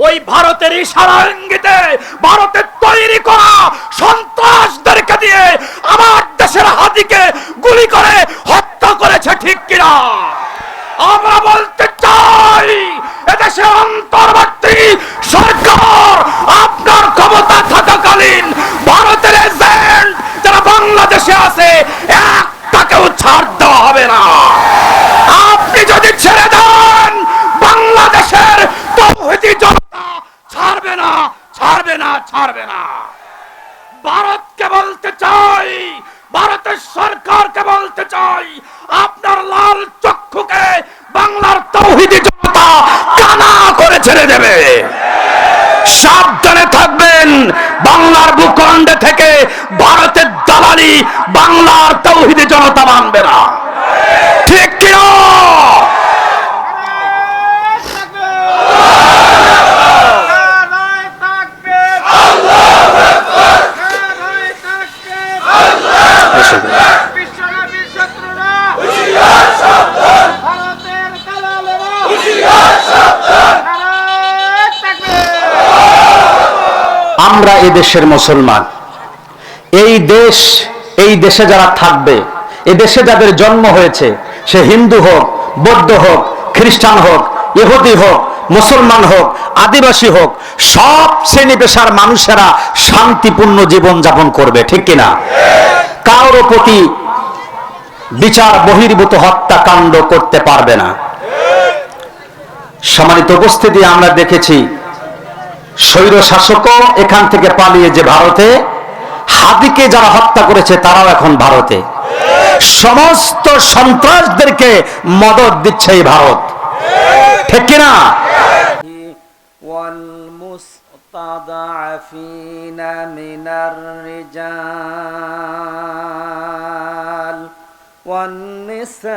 ওই ভারতের ইশারা ইঙ্গিতে ভারতের তৈরি করা সন্ত্রাসদেরকে দিয়ে আমার দেশের হাতিকে গুলি করে হত্যা করেছে, ঠিক কিনা? আমরা বলতে চাই, এদেশে অন্তর্বর্তী সরকার আপনার ক্ষমতা থাকাকালীন ভারতের এজেন্ট যারা বাংলাদেশে আছে একটাকেও ছাড় দেওয়া হবে না। আপনি যদি ছেড়ে দেন, বাংলাদেশের তৌহিদি জনতা ছাড়বে না, ছাড়বে না, ছাড়বে না। ভারতকে বলতে চাই, ভারতের সরকারকে বলতে চাই, আপনার লাল চক্ষুকে বাংলার তৌহিদি জনতা কানা করে ছেড়ে দেবে। সাবধানে থাকবেন, বাংলার ভূখণ্ডে থেকে ভারতের দালালি বাংলার তৌহিদি জনতা মানবে না, ঠিক কিনা? আমরা এই দেশের মুসলমান, এই দেশে যারা থাকবে, এই দেশে যাদের জন্ম হয়েছে, সে হিন্দু হোক, বৌদ্ধ হোক, খ্রিস্টান হোক, ইহুদি হোক, মুসলমান হোক, আদিবাসী হোক, সব শ্রেণী পেশার মানুষেরা শান্তিপূর্ণ জীবন যাপন করবে, ঠিক কিনা? কারোর প্রতি বিচার বহির্ভূত হত্যাকাণ্ড করতে পারবে না। সম্মানিত উপস্থিতি, আমরা দেখেছি স্বৈর শাসকও এখান থেকে পালিয়ে যে ভারতে, হাদিকে যারা হত্যা করেছে তারাও এখন ভারতে, সমস্ত সন্ত্রাসদেরকে মদদ দিচ্ছে এই ভারত, ঠিক কিনা? والمستضعفين من الرجال والنساء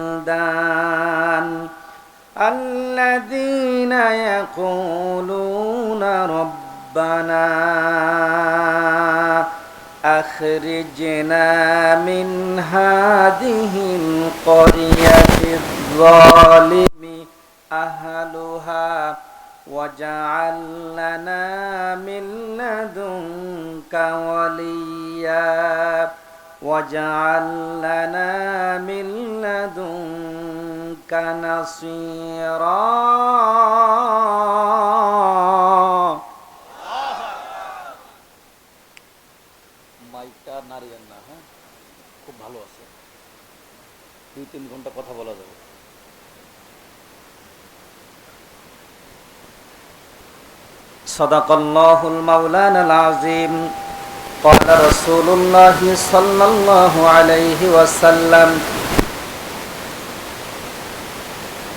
والولدان الذين يقولون ربنا أخرجنا من هذه القرية الظالم أهلها واجعل لنا من لدنك وليا واجعل لنا من لدنك نصيرا মাইকটা নাড়িয়েন না, হ্যাঁ, খুব ভালো আছে, 2-3 ঘন্টা কথা বলা যাবে। সদাকাল্লাহুল মাওলানাল আযীম। قال رسول الله صلى الله عليه وسلم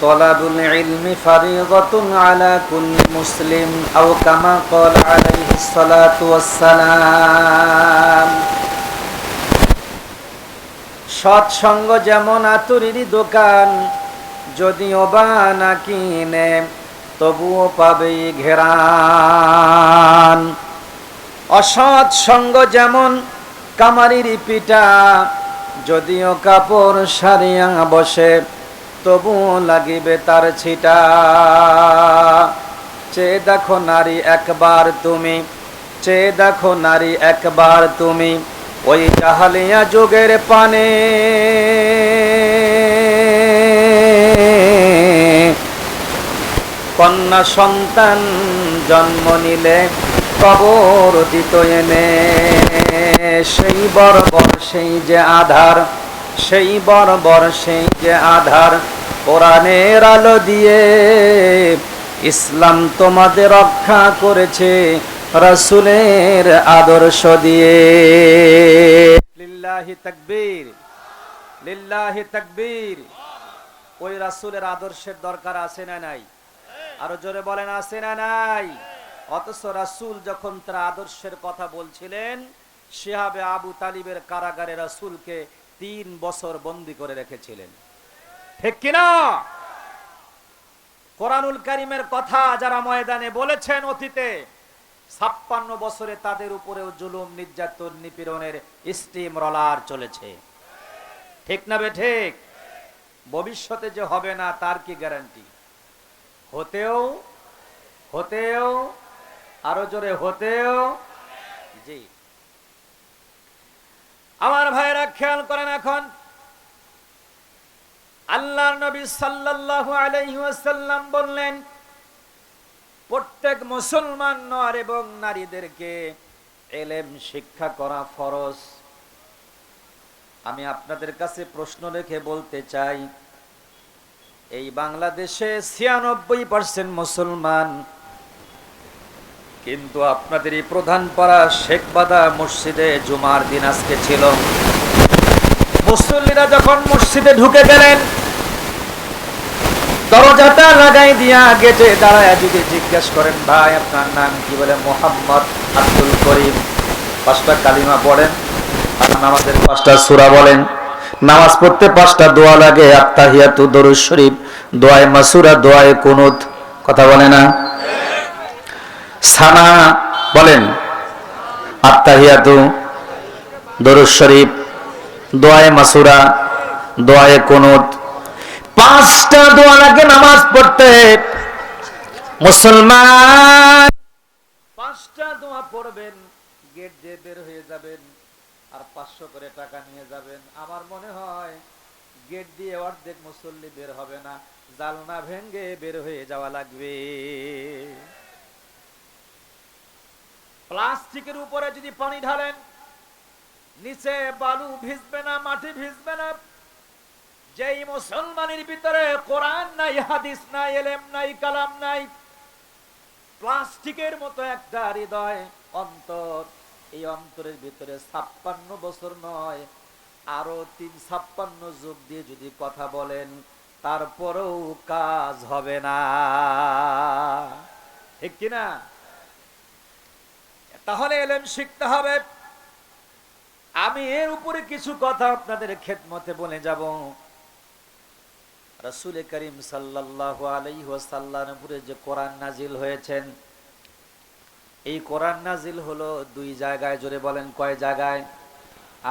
طلب العلم فريضة على كل مسلم أو كما قال عليه الصلاة والسلام। সৎসঙ্গ যেমন আতুরির দোকান, যদিও বা না কিনে তবুও পাবে ঘেরান। অসৎ সঙ্গ যেমন কামারির পিটা, যদিও কাপড় সারিয়া বসে তবুও লাগিবে তার ছিটা। চেয়ে দেখো নারী একবার তুমি, চেয়ে দেখো নারী একবার তুমি, ওই জাহালিয়া যুগের পানে কন্যা সন্তান জন্ম নিলে কবর দিত এনে। সেই বর্বর সেই যে আধার, সেই বর্বর সেই যে আধার, কোরআনের আলো দিয়ে ইসলাম তোমাদের রক্ষা করেছে রাসূলের আদর্শ দিয়ে। লিল্লাহি তাকবীর, লিল্লাহি তাকবীর। ওই রাসূলের আদর্শের দরকার আছে না নাই? আরো জোরে বলেন, আছে না নাই? অথচ রাসূল যখন তার আদর্শের কথা বলছিলেন, শিহাবে আবু তালিবের কারাগারে রাসূলকে 3 বছর বন্দী করে রেখেছিলেন, ঠিক কিনা? কোরআনুল কারীমের কথা যারা ময়দানে বলেছেন অতীতে, 56 বছরে তাদের উপরেও জুলুম, নির্যাতন, নিপীড়নের স্টিম রলার চলেছে, ঠিক না বে ঠিক? ভবিষ্যতে যে হবে না তার কি গ্যারান্টি? হতেও হতেও আরো জোরে হতেও। জি আমার ভাইরা খেয়াল করেন, এখন আল্লাহর নবী সাল্লাল্লাহু আলাইহি ওয়াসাল্লাম বললেন প্রত্যেক মুসলমান নর এবং নারীদেরকে ইলম শিক্ষা করা ফরজ। আমি আপনাদের কাছে প্রশ্ন রেখে বলতে চাই, এই বাংলাদেশে 96% মুসলমান, কিন্তু আপনাদের এই প্রধান পাড়া শেখবাদা মসজিদে জুমার দিন আজকে ছিল, মুসল্লিরা যখন মসজিদে ঢুকে গেলেন দরজাটা লাগাই দিয়া গেটে দাঁড়ায় যদি জিজ্ঞেস করেন ভাই আপনার নাম কি, বলে মোহাম্মদ আব্দুল করিম, 5টা কালিমা পড়েন আর নামাজের 5টা সূরা বলেন, নামাজ পড়তে 5টা দোয়া লাগে, আত্তাহিয়াতু দরুদ শরীফ, দোয়ায়ে মাসুরা, দোয়ায়ে কুনুত, কথা বলে না? সানা বলেন, আত্তাহিয়াতু দরুদ শরীফ, দোয়ায়ে মাসুরা, দোয়ায়ে কুনুত, 5টা দোয়া লাগে নামাজ পড়তে। মুসলমান 5টা দোয়া পড়বেন, গেট দিয়ে বের হয়ে যাবেন আর 500 করে টাকা নিয়ে যাবেন। আমার মনে হয় গেট দিয়ে অর্ধেক মুসল্লি বের হবে না, জালনা ভেঙে বের হয়ে যাওয়া লাগবে। প্লাস্টিকের উপরে যদি পানি ঢালেন নিচে বালু ভিজবে না, মাটি ভিজবে না। যেই মুসলমানের ভিতরে কোরআন নাই, হাদিস নাই, ইলম নাই, কালাম নাই, প্লাস্টিকের মতো একটা হৃদয়, অন্তর, এই অন্তরের ভিতরে 56 বছর নয় আরো 356 যুগ দিয়ে যদি কথা বলেন তারপরেও কাজ হবে না, ঠিক কিনা? তাহলে ইলম শিখতে হবে। আমি এর উপরে কিছু কথা আপনাদের খেদমতে বলে যাব। রাসূল করিম সাল্লাল্লাহু আলাইহি ওয়াসাল্লামের উপরে যে কোরআন নাজিল হয়েছেন, এই কোরআন নাজিল হলো 2 জায়গায়। জোরে বলেন কয় জায়গায়?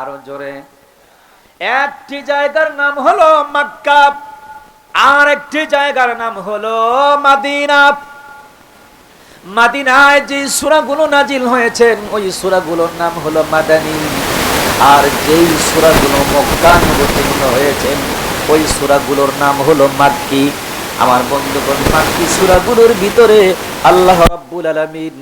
আরো জোরে। একটি জায়গার নাম হলো মক্কা, আর একটি জায়গার নাম হলো মদিনা। মদিনায় যে সূরাগুলো নাজিল হয়েছেন ওই সূরাগুলোর নাম হলো মাদানী, আর যেই সূরাগুলো মক্কায় অবতীর্ণ হয়েছেন ওই সূরাগুলোর নাম হলো মাক্কি। আমার বন্ধুগণ, মাক্কি সূরাগুলোর ভিতরে আল্লাহ রাব্বুল আলামিন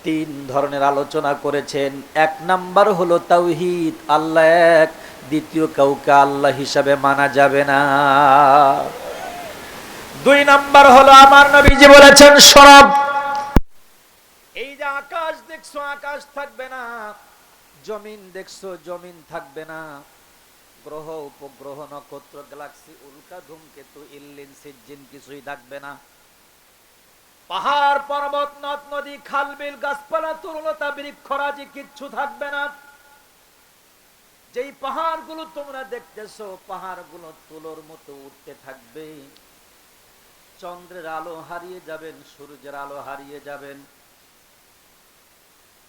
3 ধরনের আলোচনা করেছেন। 1 নাম্বার হলো তাওহীদ, আল্লাহ এক, দ্বিতীয় কাউকে আল্লাহ হিসাবে মানা যাবে না। 2 নাম্বার হলো আমার নবীজি বলেছেন শরব, এই যে আকাশ দেখছো আকাশ থাকবে না, জমিন দেখছো জমিন থাকবে না, গ্রহ উপগ্রহ নক্ষত্র গ্যালাক্সি উল্কা ধূমকেতু ইল্লিন সিজ্জিন কিছুই থাকবে না, পাহাড় পর্বত নদ নদী খাল বিল গাছপালা তরুলতা বৃক্ষরাজি কিচ্ছু থাকবে না। যেই পাহাড়গুলো তোমরা দেখতেছো পাহাড়গুলো তুলোর মতো উঠতে থাকবে, চন্দ্রের আলো হারিয়ে যাবেন, সূর্যের আলো হারিয়ে যাবেন,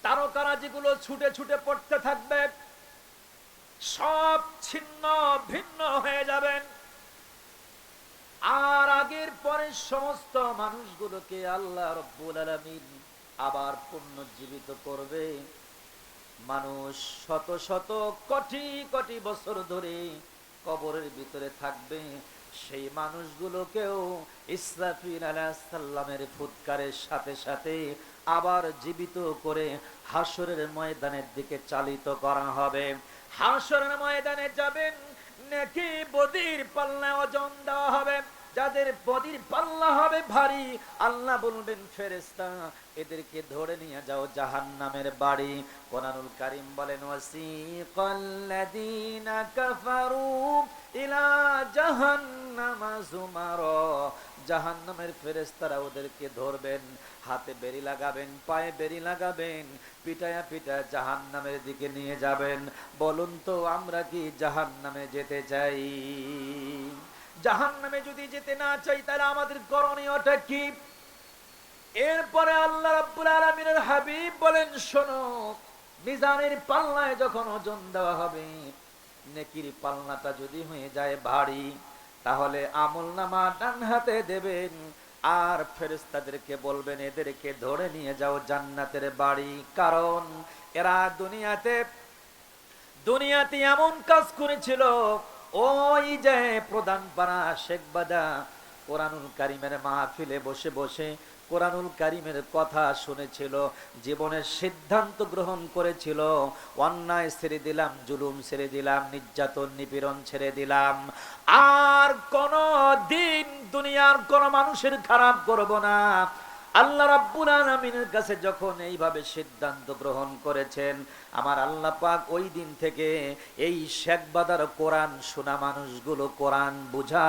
তারকারাজিগুলো ছুটে ছুটে পড়তে থাকবে, সব ছিন্ন ভিন্ন হয়ে যাবেন। আর আগের পরের সমস্ত মানুষগুলোকে আল্লাহ রাব্বুল আলামিন আবার পুনর্জীবিত করবে। মানুষ শত শত কোটি কোটি বছর ধরে কবরের ভিতরে থাকবে, সেই মানুষগুলোকেও ইসরাফিল আলাইহিস সালামের ফুৎকারের সাথে সাথে আবার জীবিত করে হাসরের ময়দানের দিকে চালিত করা হবে। হাসরের ময়দানে যাবেন, নেকি বদির পাল্লা ওজন দেওয়া হবে, যাদের বদির পাল্লা হবে ভারী, আল্লাহ বলবেন ফেরেশতা এদেরকে ধরে নিয়ে যাও জাহান্নামের বাড়ি। কোরআনুল কারীম বলেন ওয়াসিকাল্লাযীনা কাফারু ইলা জাহান্নামা যুমারা, জাহান্নামের ফেরেশতারা ওদেরকে ধরবেন, হাতে বেড়ি লাগাবেন, পায়ে বেড়ি লাগাবেন, পিটায়া পিটায়া জাহান্নামের দিকে নিয়ে যাবেন। বলুন তো আমরা কি জাহান্নামে যেতে চাই? জাহান্নামে যদি যেতে না চাই তাহলে আমাদের করণীয়টা কি? এরপরে আল্লাহ রাব্বুল আলামিনের হাবিব বলেন শোনো, মিজানের পাল্লায় যখন ওজন দেওয়া হবে, নেকির পাল্লাটা যদি হয়ে যায় ভারী, তাহলে আমলনামা ডান হাতে দেবেন আর ফেরেশতাদেরকে বলবেন এদেরকে ধরে নিয়ে যাও জান্নাতের বাড়ি। কারণ এরা দুনিয়াতে এমন কাজ করেছিল, ওই যে প্রধান পাড়া শেখ বাদা কোরআনুল কারীমের মাহফিলে বসে বসে কোরআনুল কারীমের কথা শুনেছিল, জীবনের সিদ্ধান্ত গ্রহণ করেছিল, অন্যায় ছেড়ে দিলাম, জুলুম ছেড়ে দিলাম, নির্যাতন নিপীড়ন ছেড়ে দিলাম, আর কোন দিন দুনিয়ার কোন মানুষের খারাপ করব না। আল্লাহ রাব্বুল আলামিনের কাছে যখন এইভাবে সিদ্ধান্ত গ্রহণ করেছেন, আমার আল্লাহ পাক ওই দিন থেকে এই শেখ বাদার কোরআন শোনা মানুষগুলো, কোরআন বুঝা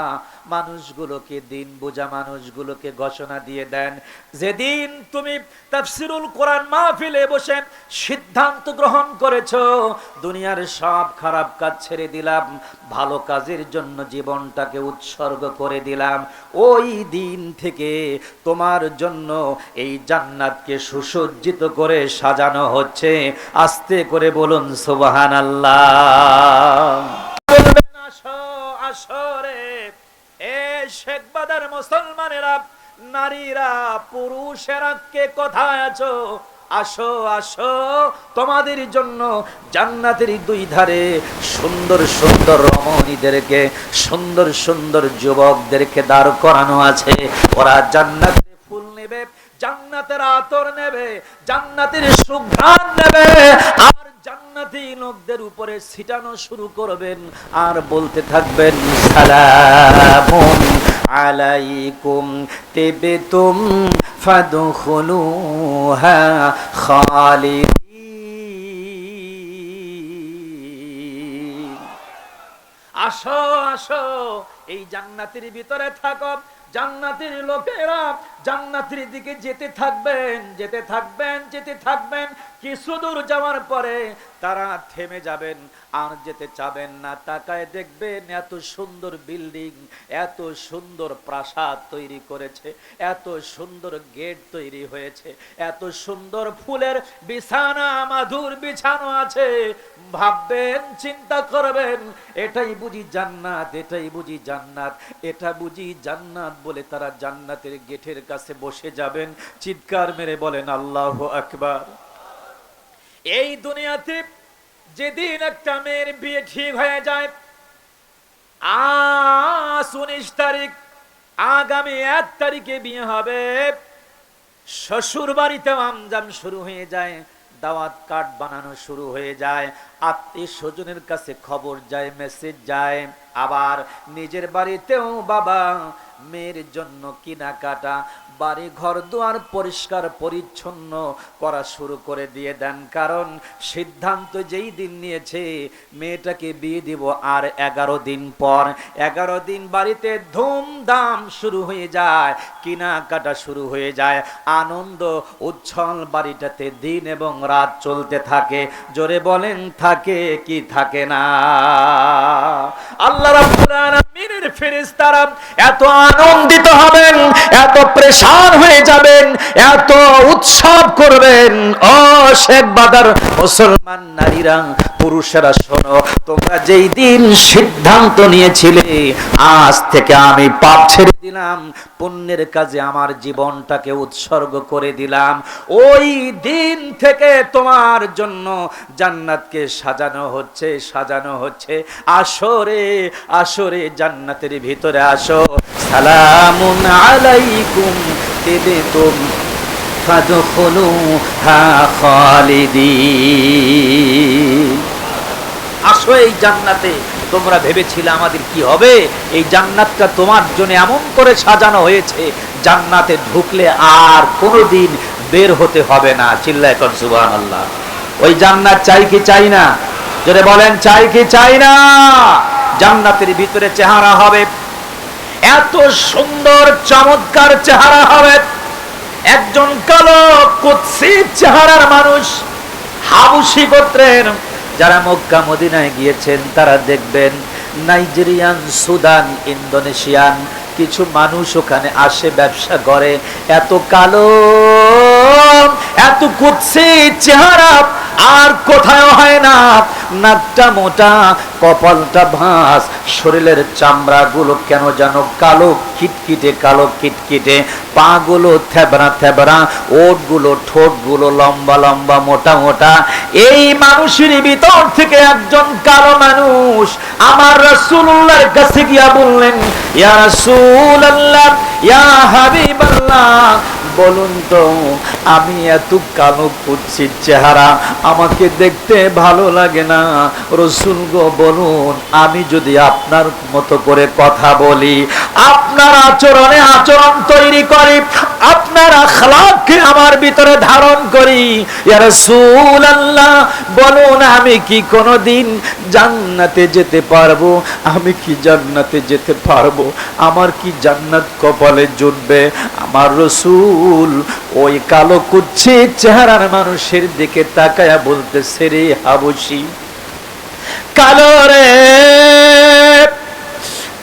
মানুষগুলোকে, দিন বুঝা মানুষগুলোকে ঘোষণা দিয়ে দেন, যেদিন তুমি তাফসীরুল কোরআন মাহফিলে বসে সিদ্ধান্ত গ্রহণ করেছো দুনিয়ার সব খারাপ কাজ ছেড়ে দিলাম, ভালো কাজের জন্য জীবনটাকে উৎসর্গ করে দিলাম, ওই দিন থেকে তোমার জন্য এই জান্নাতকে সুসজ্জিত করে সাজানো হচ্ছে। আস্তে করে বলুন সুবহানাল্লাহ। বলবেন আসো আসো রে এ শেখ বাদার মুসলমানেরা, নারীরা, পুরুষেরা, কে কোথায় আছো? আসো আসো, তোমাদের জন্য জান্নাতের দুই ধারে সুন্দর সুন্দর রমণীদেরকে, সুন্দর সুন্দর যুবকদেরকে দাঁড় করানো আছে। ওরা জান্নাতের ফুল নেবে, জান্নাতের আতর নেবে, জান্নাতের সুঘ্রাণ নেবে, আর জান্নাতি লোকদের উপরে ছিটানো শুরু করবেন আর বলতে থাকবেন সালামুন আলাইকুম তিবতুম ফাদখুলুহা খালিদিন। আসো আসো, এই জান্নাতের ভিতরে থাকো। জান্নাতের লোকেরা জান্নাতের দিকে যেতে থাকবেন, যেতে থাকবেন, যেতে থাকবেন। কিছু দূর যাওয়ার পরে তারা থেমে যাবেন, আর যেতে চাবেন না। তাকায় দেখবেন এত সুন্দর বিল্ডিং, এত সুন্দর প্রাসাদ তৈরি করেছে, এত সুন্দর গেট তৈরি হয়েছে, এত সুন্দর ফুলের বিছানা, মাধুর বিছানো আছে। ভাববেন, চিন্তা করবেন, এটাই বুঝি জান্নাত, এটাই বুঝি জান্নাত, এটা বুঝি জান্নাত বলে তারা জান্নাতের গেটের কাছে বসে যাবেন। চিৎকার মেরে বলেন আল্লাহু আকবার। এই দুনিয়াতে যেদিন একটা মেয়ের বিয়ে ঠিক হয়ে যায়, আজ 19 তারিখ, আগামী 1 তারিখে বিয়ে হবে, শ্বশুর বাড়িতে আমজাম শুরু হয়ে যায়, দাওয়াত কার্ড বানানো শুরু হয়ে যায়, আত্মীয় স্বজনের কাছে খবর যায়, মেসেজ যায়, আবার নিজের বাড়িতেও বাবা মেয়ের জন্য কেনাকাটা, বাড়ি ঘর দুয়ার পরিষ্কার পরিচ্ছন্ন করা শুরু করে দিয়ে দেন। কারণ সিদ্ধান্ত যেই দিন নিয়েছে মেয়েটাকে বিয়ে দিব, আর 11 দিন পর, 11 দিন বাড়িতে ধুমধাম শুরু হয়ে যায়, কেনাকাটা শুরু হয়ে যায়, আনন্দ উচ্ছল বাড়িটাতে দিন এবং রাত চলতে থাকে। জোরে বলেন, থাকে কি থাকে না? আল্লাহ রাব্বুল আলামিনের ফেরেশতারা এত আনন্দিত হবেন, এত প্রেসার হয়ে যাবেন, এত উৎসব করবেন। ও শেখ বাদার মুসলমান নারীরা, পুরুষেরা, শোনো, তোমরা যেই দিন সিদ্ধান্ত নিয়েছিলে আজ থেকে আমি পাপ ছেড়ে দিলাম, পুণ্যের কাজে আমার জীবনটাকে উৎসর্গ করে দিলাম, ওই দিন থেকে তোমার জন্য জান্নাতকে সাজানো হচ্ছে, সাজানো হচ্ছে। আসরে আসরে জান্নাতের ভিতরে আসো। সালামুন আলাইকুম তিবতুম ফাদখুলুহা খালিদিন। আসো এই জান্নাতে। তোমরা ভেবেছিলে আমাদের কি হবে? এই জান্নাতটা তোমার জন্য এমন করে সাজানো হয়েছে, জান্নাতে ঢুকলে আর কোনোদিন বের হতে হবে না। চিল্লায় কোন সুবহানাল্লাহ। ওই জান্নাত চাই কি চাই না? যদি বলেন চাই কি চাই না? জান্নাতের ভিতরে চেহারা হবে এত সুন্দর, চমৎকার চেহারা হবে। একজন কালো কুৎসিত চেহারার মানুষ, হাবশী গোত্রের, যারা মক্কা মদিনায় গিয়েছেন তারা দেখবেন নাইজেরিয়ান, সুদান, ইন্দোনেশিয়ান কিছু মানুষ ওখানে আসে, ব্যবসা করে। এত কালো, এত কুৎসিত চেহারা, আর কোথাও হয় না। নাকটা মোটা, কপালটা ভাঁজ, শরীরের চামড়া গুলো কেন যেন কালো কিটকিটে, কালো কিটকিটে, পা গুলো থেবড়া থেবড়া, ওট গুলো, ঠোঁট গুলো লম্বা লম্বা, মোটা মোটা। এই মানুষের ভিতর থেকে একজন কালো মানুষ আমার রাসূলুল্লাহর কাছে গিয়া বললেন, ইয়া রাসূলুল্লাহ, ইয়া হাবিবাল্লাহ, বলুন তো আমি এত কালো কুৎসিত চেহারা, আমাকে দেখতে ভালো লাগে না। রাসূল গো বলুন, আমি যদি আপনার মতো করে কথা বলি, আপনার আচরণে আচরণ তৈরি করি, আপনার আখলাককে আমার ভিতরে ধারণ করি, ইয়া রাসূলুল্লাহ বলুন আমি কি কোনোদিন জান্নাতে যেতে পারবো? আমি কি জান্নাতে যেতে পারবো? আমার কি জান্নাত কপালে জুটবে? আমার রাসূল ওই কালো কুৎসিত চেহারার মানুষের দিকে তাকায়া বলতেছে, রে হাবশী, কালো রে,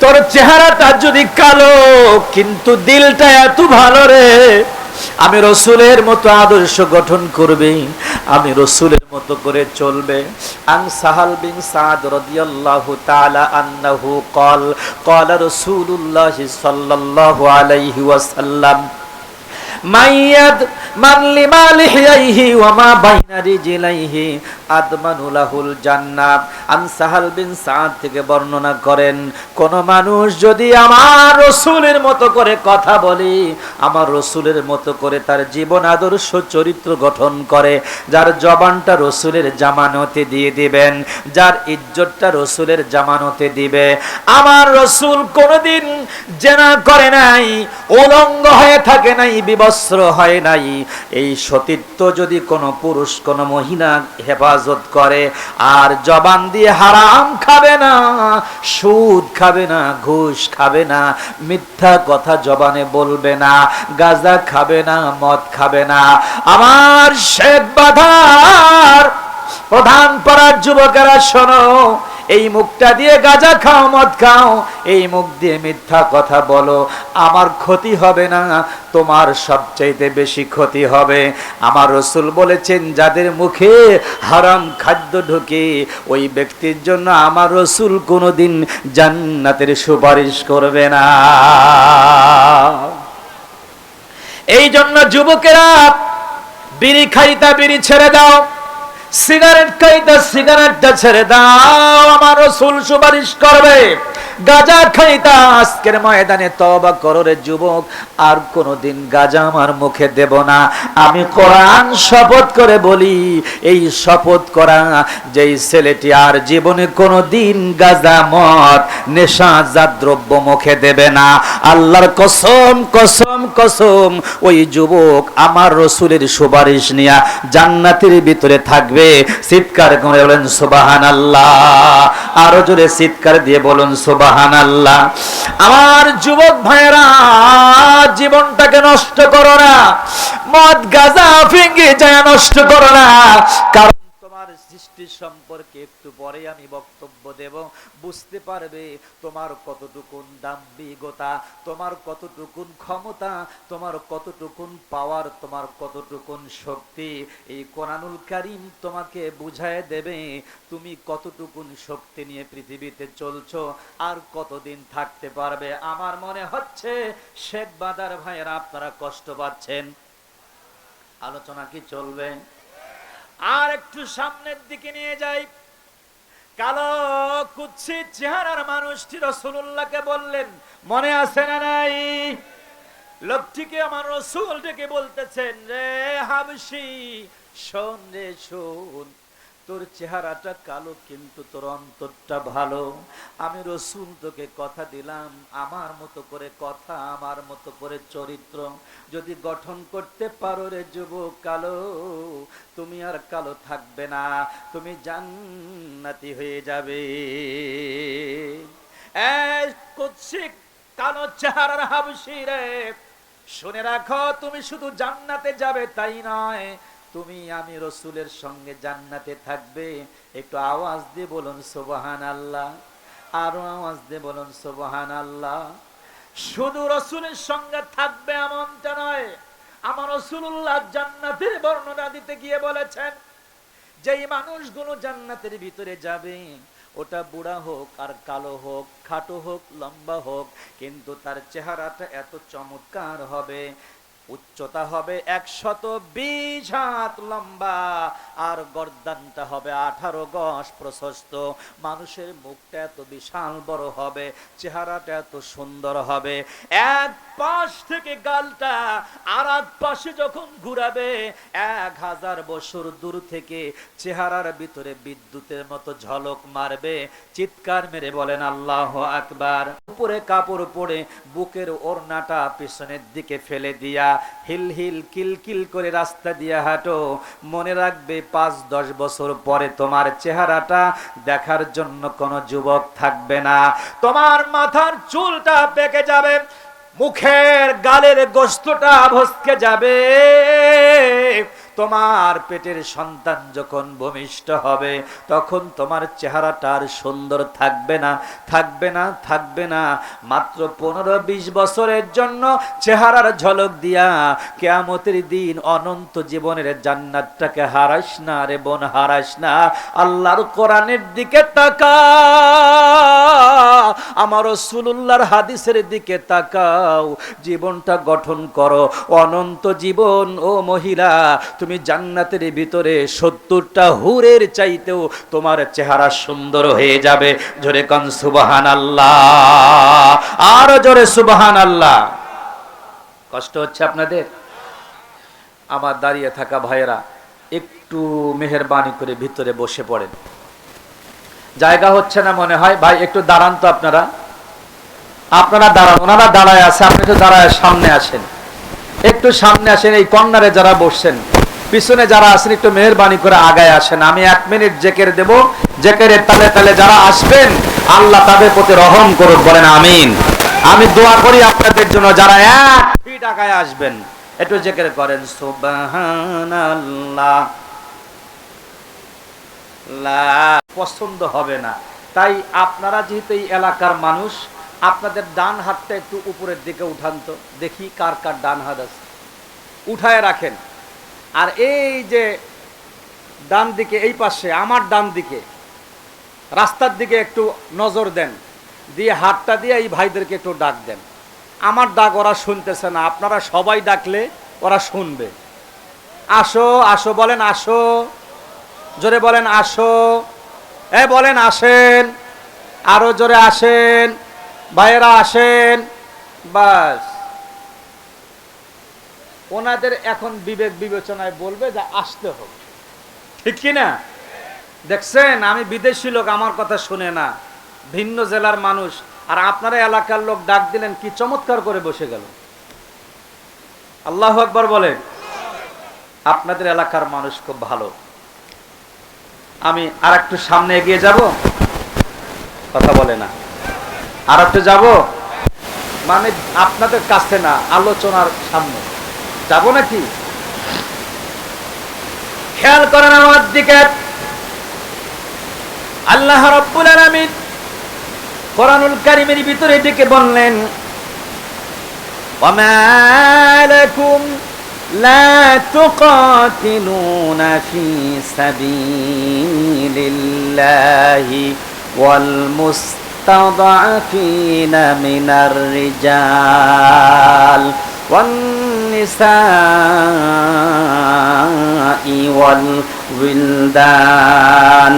তোর চেহারাটা যদি কালো কিন্তু দিলটা এত ভালো রে, আমি রাসূলের মতো আদর্শ গঠন করবে, আমি রাসূলের মতো করে চলবে। আন সাহাল বিন সাদ রাদিয়াল্লাহু তাআলা আন্নাহু ক্বাল ক্বালা রাসূলুল্লাহ সাল্লাল্লাহু আলাইহি ওয়াসাল্লাম, মাইয়াদ মান লিমা লিহিয়াইহি ওয়া মা বাইনা রিজলাইহি আদমানু লাহুল জান্নাহ। আন সাহাল বিন সাদ থেকে বর্ণনা করেন, কোন মানুষ যদি আমার রাসূলের মতো করে কথা বলে, আমার রাসূলের মতো করে তার জীবন আদর্শ চরিত্র গঠন করে, যার জবানটা রাসূলের জামানতে দিয়ে দিবেন, যার ইজ্জতটা রাসূলের জামানতে দিবে। আমার রাসূল কোনদিন জেনা করে নাই, উলঙ্গ হয়ে থাকে নাই, বিবস্ত্র হয় নাই। এই সতীত্ব যদি কোনো পুরুষ কোনো মহিলা হেফাজত করে, আর জবান দিয়ে হারাম খাবে না, সুদ খাবে না, ঘুষ খাবে না, মিথ্যা কথা জবানে বলবে না, গাঁজা খাবে না, মদ খাবে না। আমার শেখ বাধার প্রধান পাড়ার যুবকেরা শোনো, এই মুখটা দিয়ে গাঁজা খাও, মদ খাও, এই মুখ দিয়ে মিথ্যা কথা বলো, আমার ক্ষতি হবে না, তোমার সবচাইতে বেশি ক্ষতি হবে। আমার রাসূল বলেছেন, যাদের মুখে হারাম খাদ্য ঢোকে ওই ব্যক্তির জন্য আমার রাসূল কোনোদিন জান্নাতের সুপারিশ করবে না। এই জন্য যুবকেরা, বিড়ি খাইতা বিড়ি ছেড়ে দাও, সিগারেট খাইতা সিগারেটটা ছেড়ে দাও, আমার রাসূল সুপারিশ করবে। গাঁজা খাইতা আজকের ময়দানে তওবা করো রে যুবক, আর কোনোদিন গাঁজা আমার মুখে দেব না। আমি কোরআন শপথ করে বলি, এই শপথ করা যেই ছেলেটি আর জীবনে কোনোদিন গাঁজা, মদ, নেশাজাত দ্রব্য মুখে দেবে না, আল্লাহর কসম কসম কসম, ওই যুবক আমার রাসূলের সুপারিশ নিয়া জান্নাতের ভিতরে থাকবে। চিৎকার করে বলেন সুবহানাল্লাহ, আরো জোরে চিৎকার দিয়ে বলুন সুবহানাল্লাহ। আমার যুবক ভাইরা, জীবনটাকে নষ্ট করো না, মদ গাঁজা ফিঙ্গি যায় নষ্ট করো না, কারণ তোমার সৃষ্টি সম্পর্কে একটু পরে আমি বক্তব্য দেব, বুঝতে পারবে তোমার কতটুকুন দাম্ভিকতা, তোমার কতটুকুন ক্ষমতা, তোমার কতটুকুন পাওয়ার, তোমার কতটুকুন শক্তি। এই কোরআনুল কারীম তোমাকে বুঝায় দেবে তুমি কতটুকুন শক্তি নিয়ে পৃথিবীতে চলছো, আর কতদিন থাকতে পারবে। আমার মনে হচ্ছে শেখ বাদার ভাইয়েরা আপনারা কষ্ট পাচ্ছেন। আলোচনা কি চলবে? আর একটু সামনের দিকে নিয়ে যাই। কালো কুৎসিত চেহারার মানুষটি রাসূলুল্লাহকে বললেন, মনে আছে না নাই? লোকটিকে আমার রাসূল ডেকে বলতেছেন, রে হাবশী, শোন রে শোন, তোর চেহারাটা কালো কিন্তু তোর অন্তরটা ভালো। আমি রাসূল তোকে কথা দিলাম, আমার মতো করে কথা, আমার মতো করে চরিত্র যদি গঠন করতে পারো রে যুবক কালো, তুমি আর কালো থাকবে না, তুমি জান্নাতি হয়ে যাবে। এই কুৎসিত কালো চেহারার হাবশী রে, শুনে রাখো, তুমি শুধু জান্নাতে যাবে তাই নয়, তুমি আমি রাসূলের সঙ্গে জান্নাতে থাকবে। একটু আওয়াজ দিয়ে বলুন সুবহানাল্লাহ, আরো আওয়াজ দিয়ে বলুন সুবহানাল্লাহ। শুধু রাসূলের সঙ্গে থাকবে এমনটা নয়, আমার রাসূলুল্লাহ জান্নাতের বর্ণনা দিতে গিয়ে বলেছেন, যেই মানুষগুলো জান্নাতের ভিতরে যাবে, ওটা বুড়া হোক আর কালো হোক, খাটো হোক লম্বা হোক, কিন্তু তার চেহারাটা এত চমৎকার হবে, উচ্চতা হবে 120 হাত লম্বা, আর গর্দানটা হবে 18 গজ প্রশস্ত। মানুষের মুখটা এত বিশাল বড় হবে, চেহারাটা এত সুন্দর হবে, এক পাশ থেকে গালটা আর এক পাশে যখন ঘুরাবে 1000 বছর দূর থেকে চেহারার ভিতরে বিদ্যুতের মতো ঝলক মারবে। চিৎকার মেরে বলেন আল্লাহু আকবার। উপরে কাপড় পরে বুকের ওড়নাটা পিছনের দিকে ফেলে দিয়া হিল হিল কিলকিল করে রাস্তা দিয়ে হাঁটো, মনে রাখবে 5-10 বছর পরে তোমার চেহারাটা দেখার জন্য কোনো যুবক থাকবে না। তোমার মাথার চুলটা পেকে যাবে, মুখের গালের গোস্তটা ভস্কে যাবে, তোমার পেটের সন্তান যখন ভূমিষ্ঠ হবে তখন তোমার চেহারাটা আর সুন্দর থাকবে না, থাকবে না, থাকবে না। মাত্র 15-20 বছরের জন্য চেহারার ঝলক দিয়া কিয়ামতের দিন অনন্ত জীবনের জান্নাতটাকে হারাস না রে বোন, হারাস না। আল্লাহর কোরআনের দিকে তাকা, আমার রাসূলুল্লাহর হাদিসের দিকে তাকাও, জীবনটা গঠন করো অনন্ত জীবন। ও মহিলা, তুমি জান্নাতের ভিতরে 70টা হুরের চাইতেও তোমার চেহারা সুন্দর হয়ে যাবে। জোরে কোন সুবহানাল্লাহ, আরো জোরে সুবহানাল্লাহ। কষ্ট হচ্ছে আপনাদের? আমার দাঁড়িয়ে থাকা ভাইয়েরা একটু মেহেরবানি করে ভিতরে বসে পড়েন। জায়গা হচ্ছে না মনে হয়, ভাই একটু দাঁড়ান তো আপনারা, আপনারা দাঁড়ান, ওনারা দাঁড়ায় আছে, আপনি তো দাঁড়ায় সামনে আসেন, একটু সামনে আসেন। এই কর্নারে যারা বসছেন, পিছনে যারা আছেন একটু মেহেরবানি করে আগায় আসেন। আমি 1 মিনিট জেকের দেব, জেকেরের তালে তালে যারা আসবেন আল্লাহ তাদের প্রতি রহম করুক, বলেন আমিন। আমি দোয়া করি আপনাদের জন্য, যারা 1 ফিট আগায় আসবেন একটু জেকের করেন সুবহানাল্লাহ। পছন্দ হবে না, তাই আপনারা যেহেতু এই এলাকার মানুষ, আপনাদের ডান হাতটা একটু উপরের দিকে উঠান তো দেখি কার কার ডান হাত আছে, উঠায় রাখেন। আর এই যে ডান দিকে, এই পাশে আমার ডান দিকে রাস্তার দিকে একটু নজর দেন, দিয়ে হাতটা দিয়ে এই ভাইদেরকে একটু ডাক দেন। আমার ডাক ওরা শুনতেছে না, আপনারা সবাই ডাকলে ওরা শুনবে। আসো আসো বলেন, আসো, জোরে বলেন আসো, বলেন আসেন, আরো জোরে আসেন, ভাইয়েরা আসেন। বাস, ওনাদের এখন বিবেক বিবেচনায় বলবে যে আসতে হবে, ঠিক কিনা? দেখছেন, আমি বিদেশি লোক, আমার কথা শুনে না, ভিন্ন জেলার মানুষ, আর আপনারা এলাকার লোক ডাক দিলেন, কি চমৎকার করে বসে গেল। আল্লাহু আকবার বলেন। আপনাদের এলাকার মানুষ খুব ভালো। আমি আর একটু সামনে এগিয়ে যাব, কথা বলে না, আর একটু যাব, মানে আপনাদের কাছে না, আলোচনার সামনে যাব নাকি? খেয়াল করেন আমার দিকে। আল্লাহ রাব্বুল আলামিন কোরআনুল কারীমের ভিতরে ডেকে বললেন, ওয়ামা লাকুম লা তুকাতিলুনা ফি সাবিলিল্লাহি ওয়াল মুস্তাদআফিনা মিনার রিজাল ওয়ান নিসাই ওয়াল উইলদান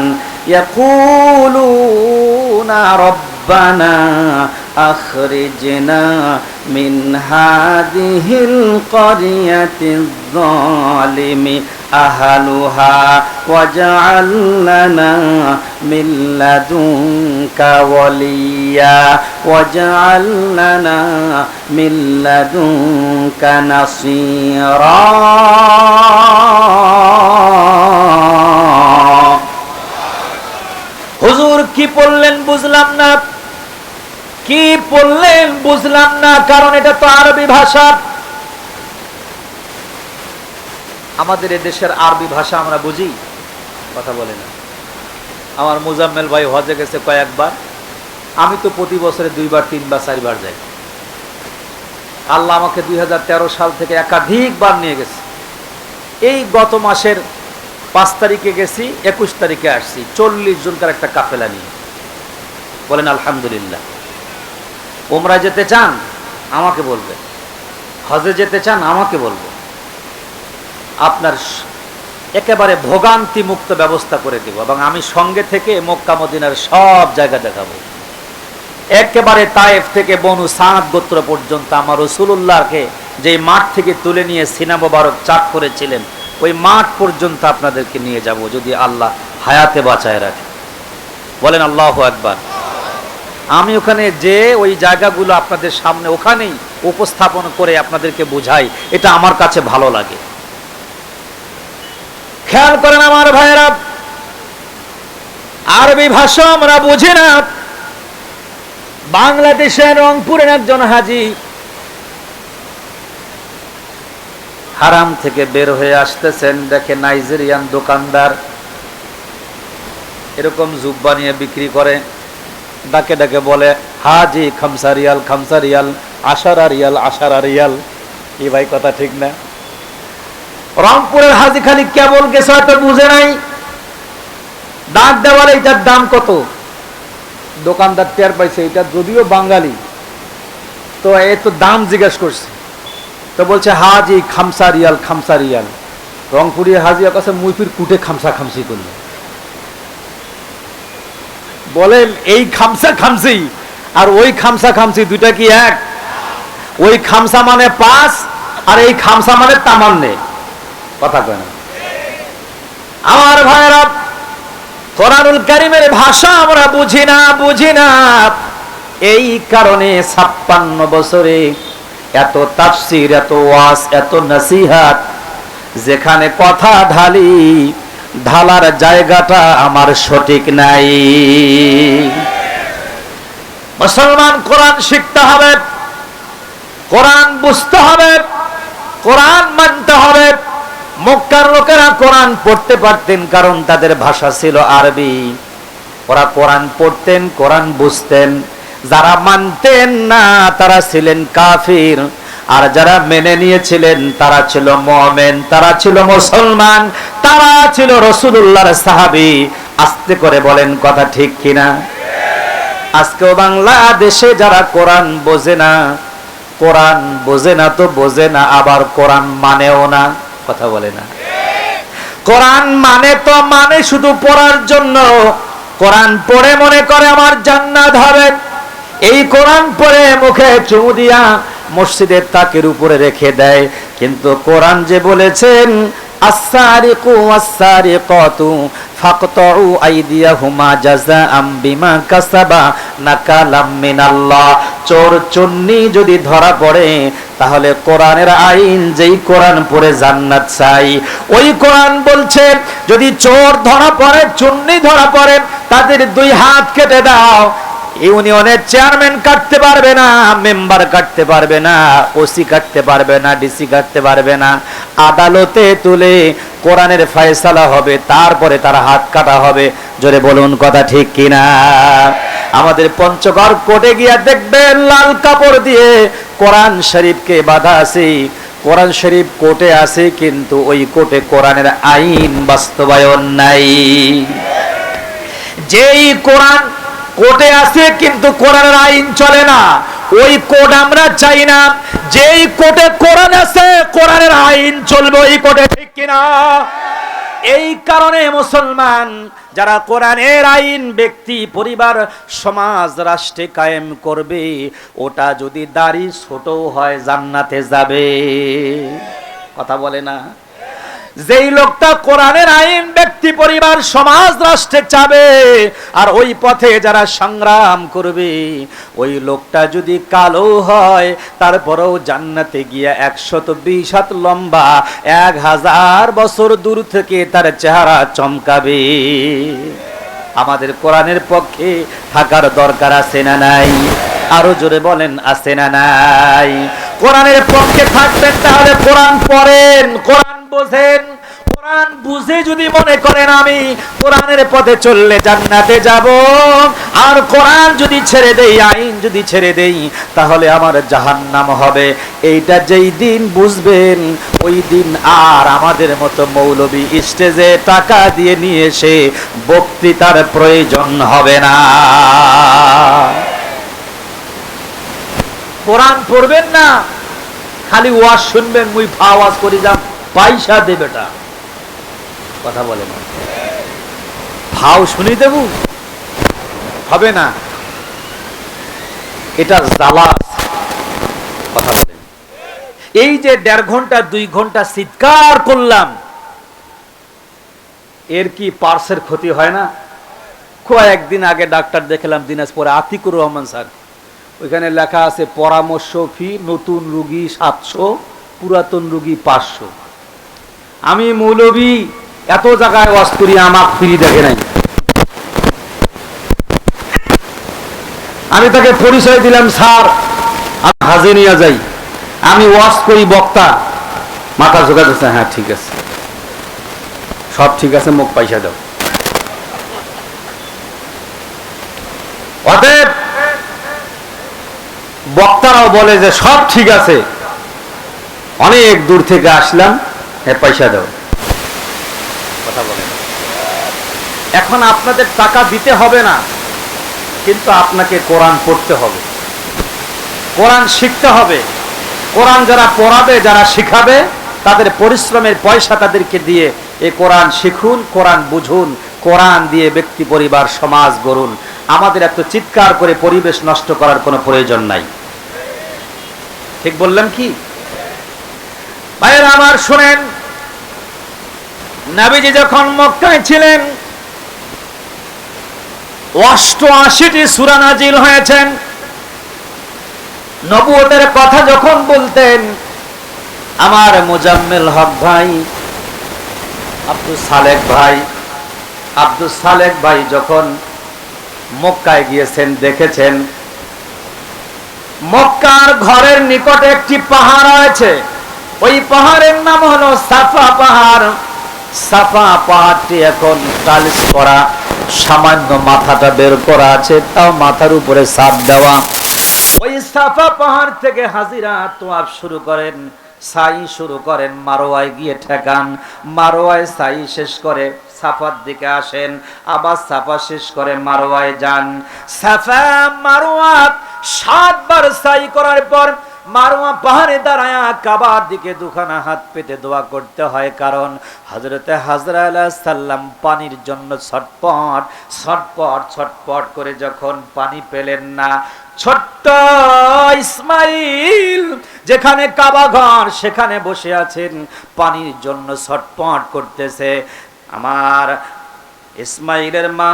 ইয়াকুলুনা রব্বানা আখরিজনা মিন হাদিহিল ক্বরিয়াতিয যালিমি আহলুহা ওয়াজআল লানা মিন লাদুনকা ওয়ালিয়্যা ওয়াজআল লানা মিন লাদুনকা নাসীরা। হুজুর কি বললেন বুঝলাম না, কি বললেন বুঝলাম না, কারণ এটা তো আরবি ভাষা। আমাদের দেশের আরবি ভাষা আমরা বুঝি, কথা বলে না। আমার মুজাম্মেল ভাই হজে গেছে কয়েকবার, আমি তো প্রতি বছরে 2বার 3বার 4বার যাই। আল্লাহ আমাকে 2013 সাল থেকে একাধিকবার নিয়ে গেছে। এই গত মাসের 5 তারিখে গেছি, 21 তারিখে আসছি, 40 জনকার একটা কাফেলা নিয়ে। বলেন আলহামদুলিল্লাহ। উমরা যেতে চান আমাকে বলবেন, হজে যেতে চান আমাকে বলবেন, আপনার একেবারে ভোগান্তি মুক্ত ব্যবস্থা করে দেব, এবং আমি সঙ্গে থেকে মক্কা মদিনার সব জায়গা দেখাবো। একেবারে তায়েফ থেকে বনু সাদ গোত্র পর্যন্ত আমার রাসূলুল্লাহকে যে মাঠ থেকে তুলে নিয়ে সিনা মোবারক চাক করেছিলেন, ওই মাঠ পর্যন্ত আপনাদেরকে নিয়ে যাব যদি আল্লাহ হায়াতে বাঁচায় রাখে। বলেন আল্লাহু আকবার। আমি ওখানে যে ওই জায়গাগুলো আপনাদের সামনে ওখানেই উপস্থাপন করে আপনাদেরকে বুঝাই, এটা আমার কাছে ভালো লাগে। খেয়াল করেন আমার ভাইয়েরা, আরবি ভাষা আমরা বুঝি না। বাংলাদেশের রংপুরের একজন হাজি হারাম থেকে বের হয়ে আসতেছেন, দেখে নাইজেরিয়ান দোকানদার এরকম জুব্বা নিয়ে বিক্রি করে, ডাকে ডাকে বলে, হাজি খামসা রিয়াল, খামসা রিয়াল, 10 রিয়াল, 10 রিয়াল। এই ভাই কথা ঠিক না? রংপুরের হাজি খালি কেবল গেছে, হয়তো বুঝে নাই। ডাক দেওয়ালে এটার দাম কত? দোকানদার টের পাইছে এটা যদিও বাঙালি, তো এই তো দাম জিজ্ঞাসা করছে, তো বলছে হাজি খামসা রিয়াল, খামসা রিয়াল। রংপুরি হাজি কাছে মুইফির কুটে খামসা খামসি করলো। বলেন এই খামসা খামসি আর ওই খামসা খামসি দুইটা কি এক? ওই খামসা মানে 5 আর এই খামসা মানে তামান্নে। কথা কয় না আমার ভাইয়েরা। কোরআনুল কারীমের ভাষা আমরা বুঝি না। এই কারণে 56 বছরে এত তাফসীর, এত ওয়াজ, এত নসিহত, যেখানে কথা ঢালার জায়গাটা আমার সঠিক নাই। মুসলমান কোরআন শিখতে হবে, কোরআন বুঝতে হবে, কোরআন মানতে হবে। মক্কার লোকেরা কোরআন পড়তে পারতেন কারণ তাদের ভাষা ছিল আরবি। ওরা কোরআন পড়তেন, কোরআন বুঝতেন। যারা মানতেন না তারা ছিলেন কাফির, আর যারা মেনে নিয়েছিলেন তারা ছিল মুমিন, তারা ছিল মুসলমান, তারা ছিল রাসূলুল্লাহর সাহাবী। আস্তে করে বলেন কথা ঠিক কিনা? আজকেও বাংলাদেশে যারা কোরআন বোঝে না তো বোঝে না, আবার কোরআন মানেও না। কথা বলে না। কোরআন মানে তো মানে শুধু পড়ার জন্য। কোরআন পড়ে মনে করে আমার জান্নাত হবে। এই কোরআন পড়ে মুখে চুমু দিয়া মসজিদের তাকের উপরে রেখে দেয়। কিন্তু কোরআন যে বলেছেন আস-সারিকু ওয়াস-সারিকাতু ফাকতাউ আইদিয়াহুমা জাযাআম বিমা কাসাবা নাকালাম মিনাল্লাহ। চোর চুন্নি যদি ধরা পড়ে তাহলে কোরআনের আইন, যেই কোরআন পড়ে জান্নাত চাই, ওই কোরআন বলছে যদি চোর ধরা পড়ে, চুন্নি ধরা পড়ে, তাদের 2 হাত কেটে দাও। ইউনিয়নের চেয়ারম্যান কাটতে পারবে না, মেম্বার কাটতে পারবে না, ওসি কাটতে পারবে না, ডিসি কাটতে পারবে না। আদালতে তুলে কোরআনের ফয়সালা হবে, তারপরে তার হাত কাটা হবে। জোরে বলুন কথা ঠিক কিনা? আমাদের পঞ্চগড় কোর্টে গিয়া দেখবেন লাল কাপড় দিয়ে কোরআন শরীফকে বাঁধা আছে। কোরআন শরীফ কোর্টে আছে, কিন্তু ওই কোর্টে কোরআনের আইন বাস্তবায়ন নাই। যেই কোরআন কোর্টে আছে কিন্তু কোরআনের আইন চলে না, ওই কোর্ট আমরা চাই না। যেই কোর্টে কোরআন আছে কোরআনের আইন চলবে ওই কোর্টে, ঠিক কিনা? এই কারণে মুসলমান যারা কোরআনের আইন ব্যক্তি, পরিবার, সমাজ, রাষ্ট্রে কায়েম করবে, ওটা যদি দাড়ি ছোট হয় জান্নাতে যাবে। কথা বলে না? যেই লোকটা কোরআনের আইন ব্যক্তি, পরিবার, সমাজ, রাষ্ট্রে চাবে, আর ওই পথে যারা সংগ্রাম করবে, ওই লোকটা যদি কালো হয় তারপরেও জান্নাতে গিয়া 120 হাত লম্বা, 1000 বছর দূর থেকে তার চেহারা চমকাবে। আমাদের কোরআনের পক্ষে থাকার দরকার আছে না নাই? আরো জোরে বলেন আছে না নাই? কোরআনের পক্ষে থাকবেন তাহলে কোরআন পড়েন, কোরআন বোঝেন, কোরআন বুঝে যদি মনে করেন আমি কোরআনের পথে চললে জান্নাতে যাব, আর কোরআন যদি ছেড়ে দেই, আইন যদি ছেড়ে দেই, তাহলে আমার জাহান্নাম হবে, এইটা যেই দিন বুঝবেন ওই দিন আর আমাদের মতো মৌলবী স্টেজে টাকা দিয়ে নিয়ে এসে বক্তৃতার প্রয়োজন হবে না। কোরআন পড়বেন না, খালি ওয়াজ শুনবেন, মুই আওয়াজ করি যাম, পয়সা দে বেটা, কথা বলে না, ভাও শুনি দেব, হবে না, এটা জ্বালা। কথা বলেন, এই যে 1.5 ঘন্টা 2 ঘন্টা চিৎকার করলাম, এর কি পার্সের ক্ষতি হয় না? কয়েকদিন আগে ডাক্তার দেখলাম দিনাজপুরে, আতিকুর রহমান স্যার, ওইখানে লেখা আছে পরামর্শ ফি নতুন রোগী 700, পুরাতন রোগী 500। আমি মৌলবী এত জায়গায় ওয়াজ করি, আমার ফ্রি দেখে নাই। আমি তাকে পরিচয় দিলাম, স্যার আমি হাজিনিয়া যাই, আমি ওয়াজ করি, বক্তা, মাথা ঝোঁকা দিচ্ছে, হ্যাঁ ঠিক আছে, সব ঠিক আছে, মুখ পয়সা দাও। অতএব বক্তারাও বলে যে সব ঠিক আছে, অনেক দূর থেকে আসলাম, হ্যাঁ পয়সা দাও, কথা বলে না। এখন আপনাদের টাকা দিতে হবে না, কিন্তু আপনাকে কোরআন পড়তে হবে, কোরআন শিখতে হবে। কোরআন যারা পড়াবে, যারা শিখাবে, তাদের পরিশ্রমের পয়সা তাদেরকে দিয়ে এই কোরআন শিখুন, কোরআন বুঝুন, কোরআন দিয়ে ব্যক্তি, পরিবার, সমাজ গড়ুন। আমাদের এত চিৎকার করে পরিবেশ নষ্ট করার কোনো প্রয়োজন নাই। ঠিক বললাম কি ভাইয়েরা আমার? শুনেন, নবীজি যখন মক্কায় ছিলেন 88টি সূরা নাজিল হয়েছেন। নবুয়তের কথা যখন বলতেন, আমার মুজাম্মেল হক ভাই, আব্দুল সালেক ভাই যখন মক্কায় গিয়েছেন, দেখেছেন মক্কার ঘরের নিকটে একটি পাহাড় আছে, ওই পাহাড়ের নাম হলো সাফা পাহাড়। সাফা পাহাড়টি এখন টাইলস করা, সামান্য মাথাটা বের করা আছে, তাও মাথার উপরে ছাদ দেওয়া। ওই সাফা পাহাড় থেকে হাজিরা তোয়াফ শুরু করেন, সাই শুরু করেন, মারোয়ায় গিয়ে ঠেকান, মারোয়ায় সাই শেষ করে সাফার দিকে আসেন, আবার সাফা শেষ করে মারোয়ায় যান। সাফা মারোয়া 7 বার সাই করার পর মারোয়া পাহাড়ে দাঁড়ায়া কাবার দিকে দুখানা হাত পেতে দোয়া করতে হয়, কারণ হযরতে হাজরা আলাইহিস সালাম পানির জন্য ছটপট করে যখন পানি পেলেন না, ছোট্ট ইসমাইল যেখানে কাবা ঘর সেখানে বসে আছেন, পানির জন্য ছটপট করতেছে। আমার ইসমাইলের মা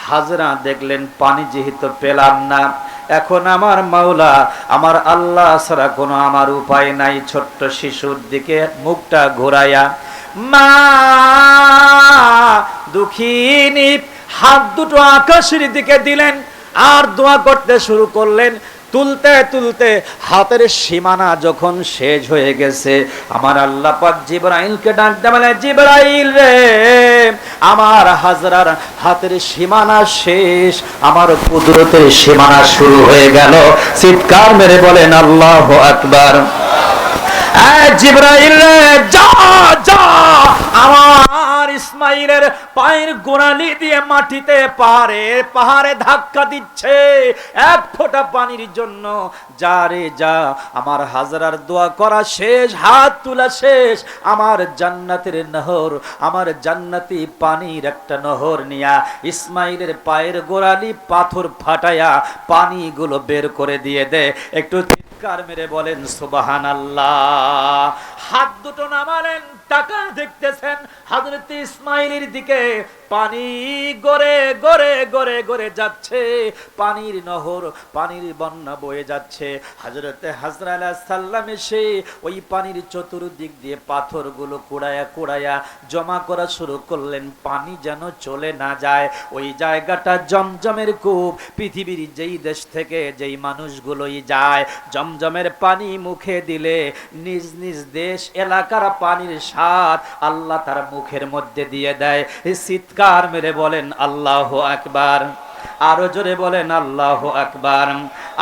হাজরা দেখলেন পানি যেহেতু পেলাম না, এখন আমার মাওলা, আমার আল্লাহ ছাড়া কোনো আমার উপায় নাই। ছোট্ট শিশুর দিকে মুখটা ঘোরাইয়া মা দুঃখিনী হাত দুটো আকাশের দিকে দিলেন, আর দোয়া করতে শুরু করলেন। তুলতে তুলতে হাতের সীমানা যখন শেষ হয়ে গেছে, আমার আল্লাহ পাক জিবরাইলকে ডাকতে বলে, জিবরাইল রে, আমার হাজরার হাতের সীমানা শেষ, আমার কুদরতের সীমানা শুরু হয়ে গেল। চিৎকার মেরে বলেন আল্লাহু আকবার। জিবরাইল রে, যা যা, আমার ইসমাইলের পায়ের গোড়ালি দিয়ে মাটিতে পাহাড়ে ধাক্কা দিচ্ছে 1 ফোঁটা পানির জন্য। যা রে যা, আমার হাজরার দোয়া করা শেষ, হাত তোলা শেষ, আমার জান্নাতের নহর, আমার জান্নাতি পানির একটা নহর নিয়া ইসমাইলের পায়ের গোড়ালি পাথর ফাটায়া পানিগুলো বের করে দিয়ে দে। একটু চিৎকার মেরে বলেন সুবহানাল্লাহ। হাত দুটো নামালেন, টাকা দেখতেছেন হযরত ইসমাইলের দিকে, পানি গড়ে গড়ে গড়ে গড়ে যাচ্ছে, পানির নহর, পানির বন্যা বয়ে যাচ্ছে। হযরতে হাজরা আলাইহিস সালাম এসে ওই পানির চতুর্দিক দিয়ে পাথরগুলো কুড়ায়া কুড়ায়া জমা করা শুরু করলেন, পানি যেন চলে না যায়। ওই জায়গাটা জমজমের কূপ। পৃথিবীর যেই দেশ থেকে যেই মানুষগুলোই যায়, জমজমের পানি মুখে দিলে নিজ নিজ দেশ এলাকার পানির স্বাদ আল্লাহ তার মুখের মধ্যে দিয়ে দেয়। চিৎকার মেরে বলেন আল্লাহু আকবার, আরো জোরে বলেন আল্লাহু আকবার।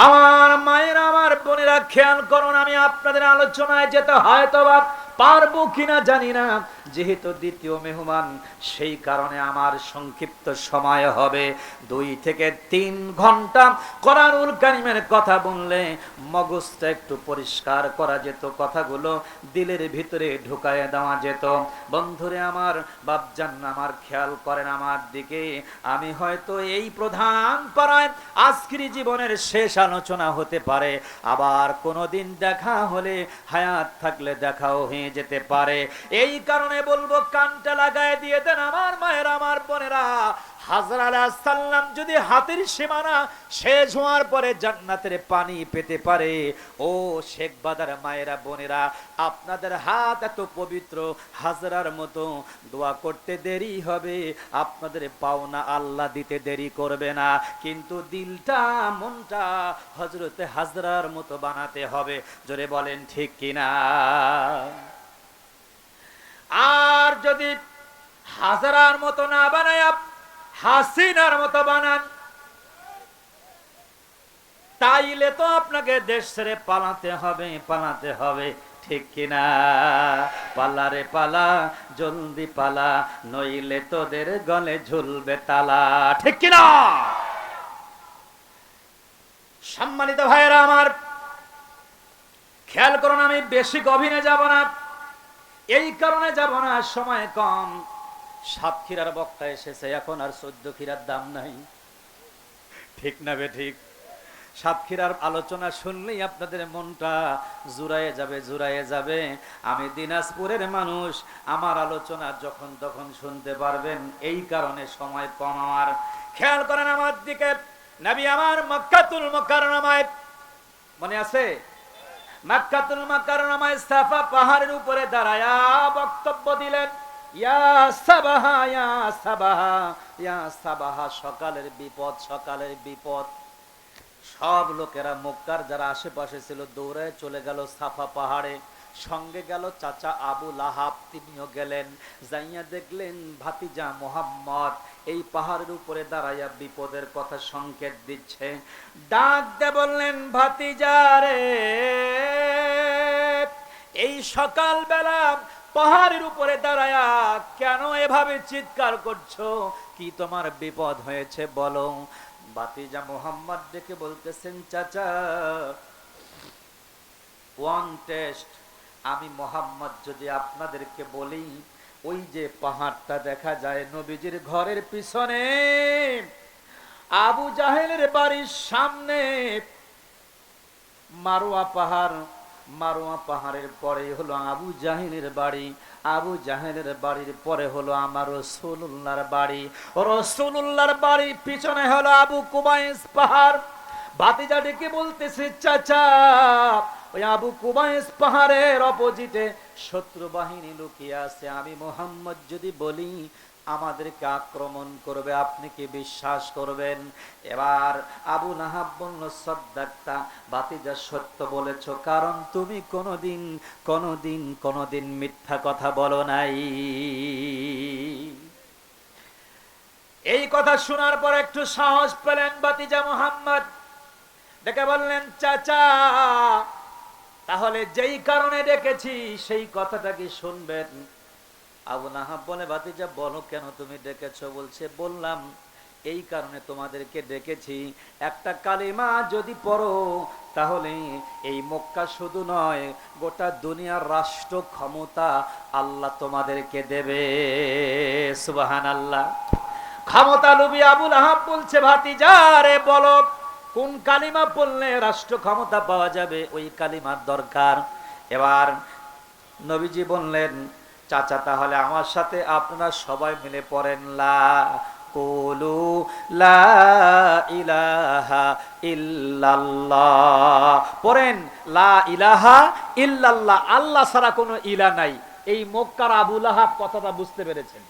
আমার মায়ের, আমার বোনেরা, খেয়াল করুন, আমি আপনাদের আলোচনায় যেতে হয়তোবা পারবো কিনা জানি না, যেহেতু দ্বিতীয় মেহমান, সেই কারণে আমার সংক্ষিপ্ত সময় হবে। 2 থেকে 3 ঘন্টা কোরআনুল কারীমের কথা বললে মগজটা একটু পরিষ্কার করা যেত, কথাগুলো দিলের ভিতরে ঢুকায় দেওয়া যেত। বন্ধুরে আমার, বাপজান আমার, খেয়াল করেন আমার দিকে। আমি হয়তো এই প্রধান পাড়ায় আজকের জীবনের শেষ আলোচনা হতে পারে, আবার কোনোদিন দেখা হলে, হায়াত থাকলে দেখাও হয়ে যেতে পারে। এই কারণে বলবো, কানটা লাগায় দিয়ে দেন আমার মায়ের, আমার বোনেরা। হাজরা আলাইহিস সালাম যদি হাতের সীমানা শেষ হওয়ার পরে জান্নাতের পানি পেতে পারে, ও শেখ বাদার মায়েরা, বোনেরা, আপনাদের হাত এত পবিত্র, হাজরার মতো দোয়া করতে দেরি হবে, আপনাদের পাওনা আল্লাহ দিতে দেরি করবে না। কিন্তু দিলটা, মনটা হযরতে হাজরার মতো বানাতে হবে। জোরে বলেন ঠিক কিনা? আর যদি হাজারার মতো না বানায় হাসিনার মতো বানান, তাইলে তো আপনাকে দেশ ছেড়ে পালাতে হবে, পালাতে হবে, ঠিক কিনা? পালা রে পালা, জলদি পালা, নইলে তোদের গলে ঝুলবে তালা, ঠিক কিনা? সম্মানিত ভাইয়েরা আমার, খেয়াল করুন, আমি বেশি গভীরে যাব না, এই কারণে যাব না, সময় কম। সাতক্ষীরার বক্তা এসেছে, এখন আর 14 ক্ষীরার দাম নাই, ঠিক না বে ঠিক? সাতক্ষীরার আলোচনা শুনলেই আপনাদের মনটা জুড়ায়ে যাবে, জুড়ায়ে যাবে। আমি দিনাজপুরের মানুষ, আমার আলোচনা যখন তখন শুনতে পারবেন, এই কারণে সময় কম আমার। খেয়াল করেন আমার দিকে, নবী আমার মক্কাতুল মুকাররমায়, মনে আছে? মক্কাতুল মুকাররমায় সাফা পাহাড়ের উপরে দাঁড়ায়া বক্তব্য দিলেন, ইয়া সাবাহা, ইয়া সাবাহা, ইয়া সাবাহা, সকালের বিপদ, সকালের বিপদ। সব লোকেরা, মক্কার যারা আশেপাশে ছিল, দৌড়ায় চলে গেল সাফা পাহাড়ে। সঙ্গে গেল চাচা আবু লাহাব, তিনিও গেলেন। যাইয়া দেখলেন ভাতিজা মুহাম্মদ এই পাহাড়ের উপরে দাঁড়াইয়া বিপদের কথা সংকেত দিচ্ছে। ডাক দিয়ে বললেন, ভাতিজা রে, এই সকাল বেলা পাহাড়ের উপরে দাঁড়ায়া কেন এভাবে চিৎকার করছো? কি তোমার বিপদ হয়েছে বলো? ভাতিজা মুহাম্মদ ডেকে বলতেছেন, চাচা, ওয়ান টেস্ট, আমি মুহাম্মদ যদি আপনাদেরকে বলি, ওই যে পাহাড়টা দেখা যায় নবীজির ঘরের পিছনে, আবু জাহেলের বাড়ির সামনে মারওয়া পাহাড়, মারওয়া পাহাড়ের পরে হলো আবু জাহেলের বাড়ি, আবু জাহেলের বাড়ির পরে হলো আমার রাসূলুল্লাহর বাড়ি, রাসূলুল্লাহর বাড়ির পিছনে হলো আবু কুবাইস পাহাড়। ভাতিজা ডেকে বলতেছে, চাচা, ওই আবু কুবাইস পাহাড়ের অপোজিটে শত্রু বাহিনী লুকিয়ে আছে, আমি মুহাম্মদ যদি বলি আমাদেরকে আক্রমণ করবে, আপনি কি বিশ্বাস করবেন? এবার আবু লাহাব বলল, সাদ্দাকতা, ভাতিজা, সত্য বলেছ, কারণ তুমি কোনোদিন কোনোদিন কোনোদিন মিথ্যা কথা বলো নাই। এই কথা শোনার পর একটু সাহস পেলেন ভাতিজা মুহাম্মদ, ডেকে বললেন, চাচা, তাহলে যেই কারণে ডেকেছি সেই কথাটা কি শুনবেন? আবু লাহাব বলে, ভাতিজা বলো, কেন তুমি ডেকেছো? বলছে, বললাম এই কারণে তোমাদেরকে ডেকেছি, একটা কালিমা যদি পড়ো তাহলে এই মক্কা শুধু নয়, গোটা দুনিয়ার রাষ্ট্র ক্ষমতা আল্লাহ তোমাদেরকে দেবে। সুবহানাল্লাহ। ক্ষমতা লোভী আবু লাহাব বলছে, ভাতিজা রে, বলো কোন কালিমা পড়লে রাষ্ট্র ক্ষমতা পাওয়া যাবে, ওই কালিমার দরকার। এবার নবীজি বললেন, চাচা তাহলে আমার সাথে আপনারা সবাই মিলে পড়েন লা কুলু লা ইলাহা ইল্লাল্লাহ। পড়েন লা ইলাহা ইল্লাল্লাহ, আল্লাহ ছাড়া কোনো ইলা নাই। এই মক্কার আবু লাহাব কথাটা বুঝতে পেরেছেন।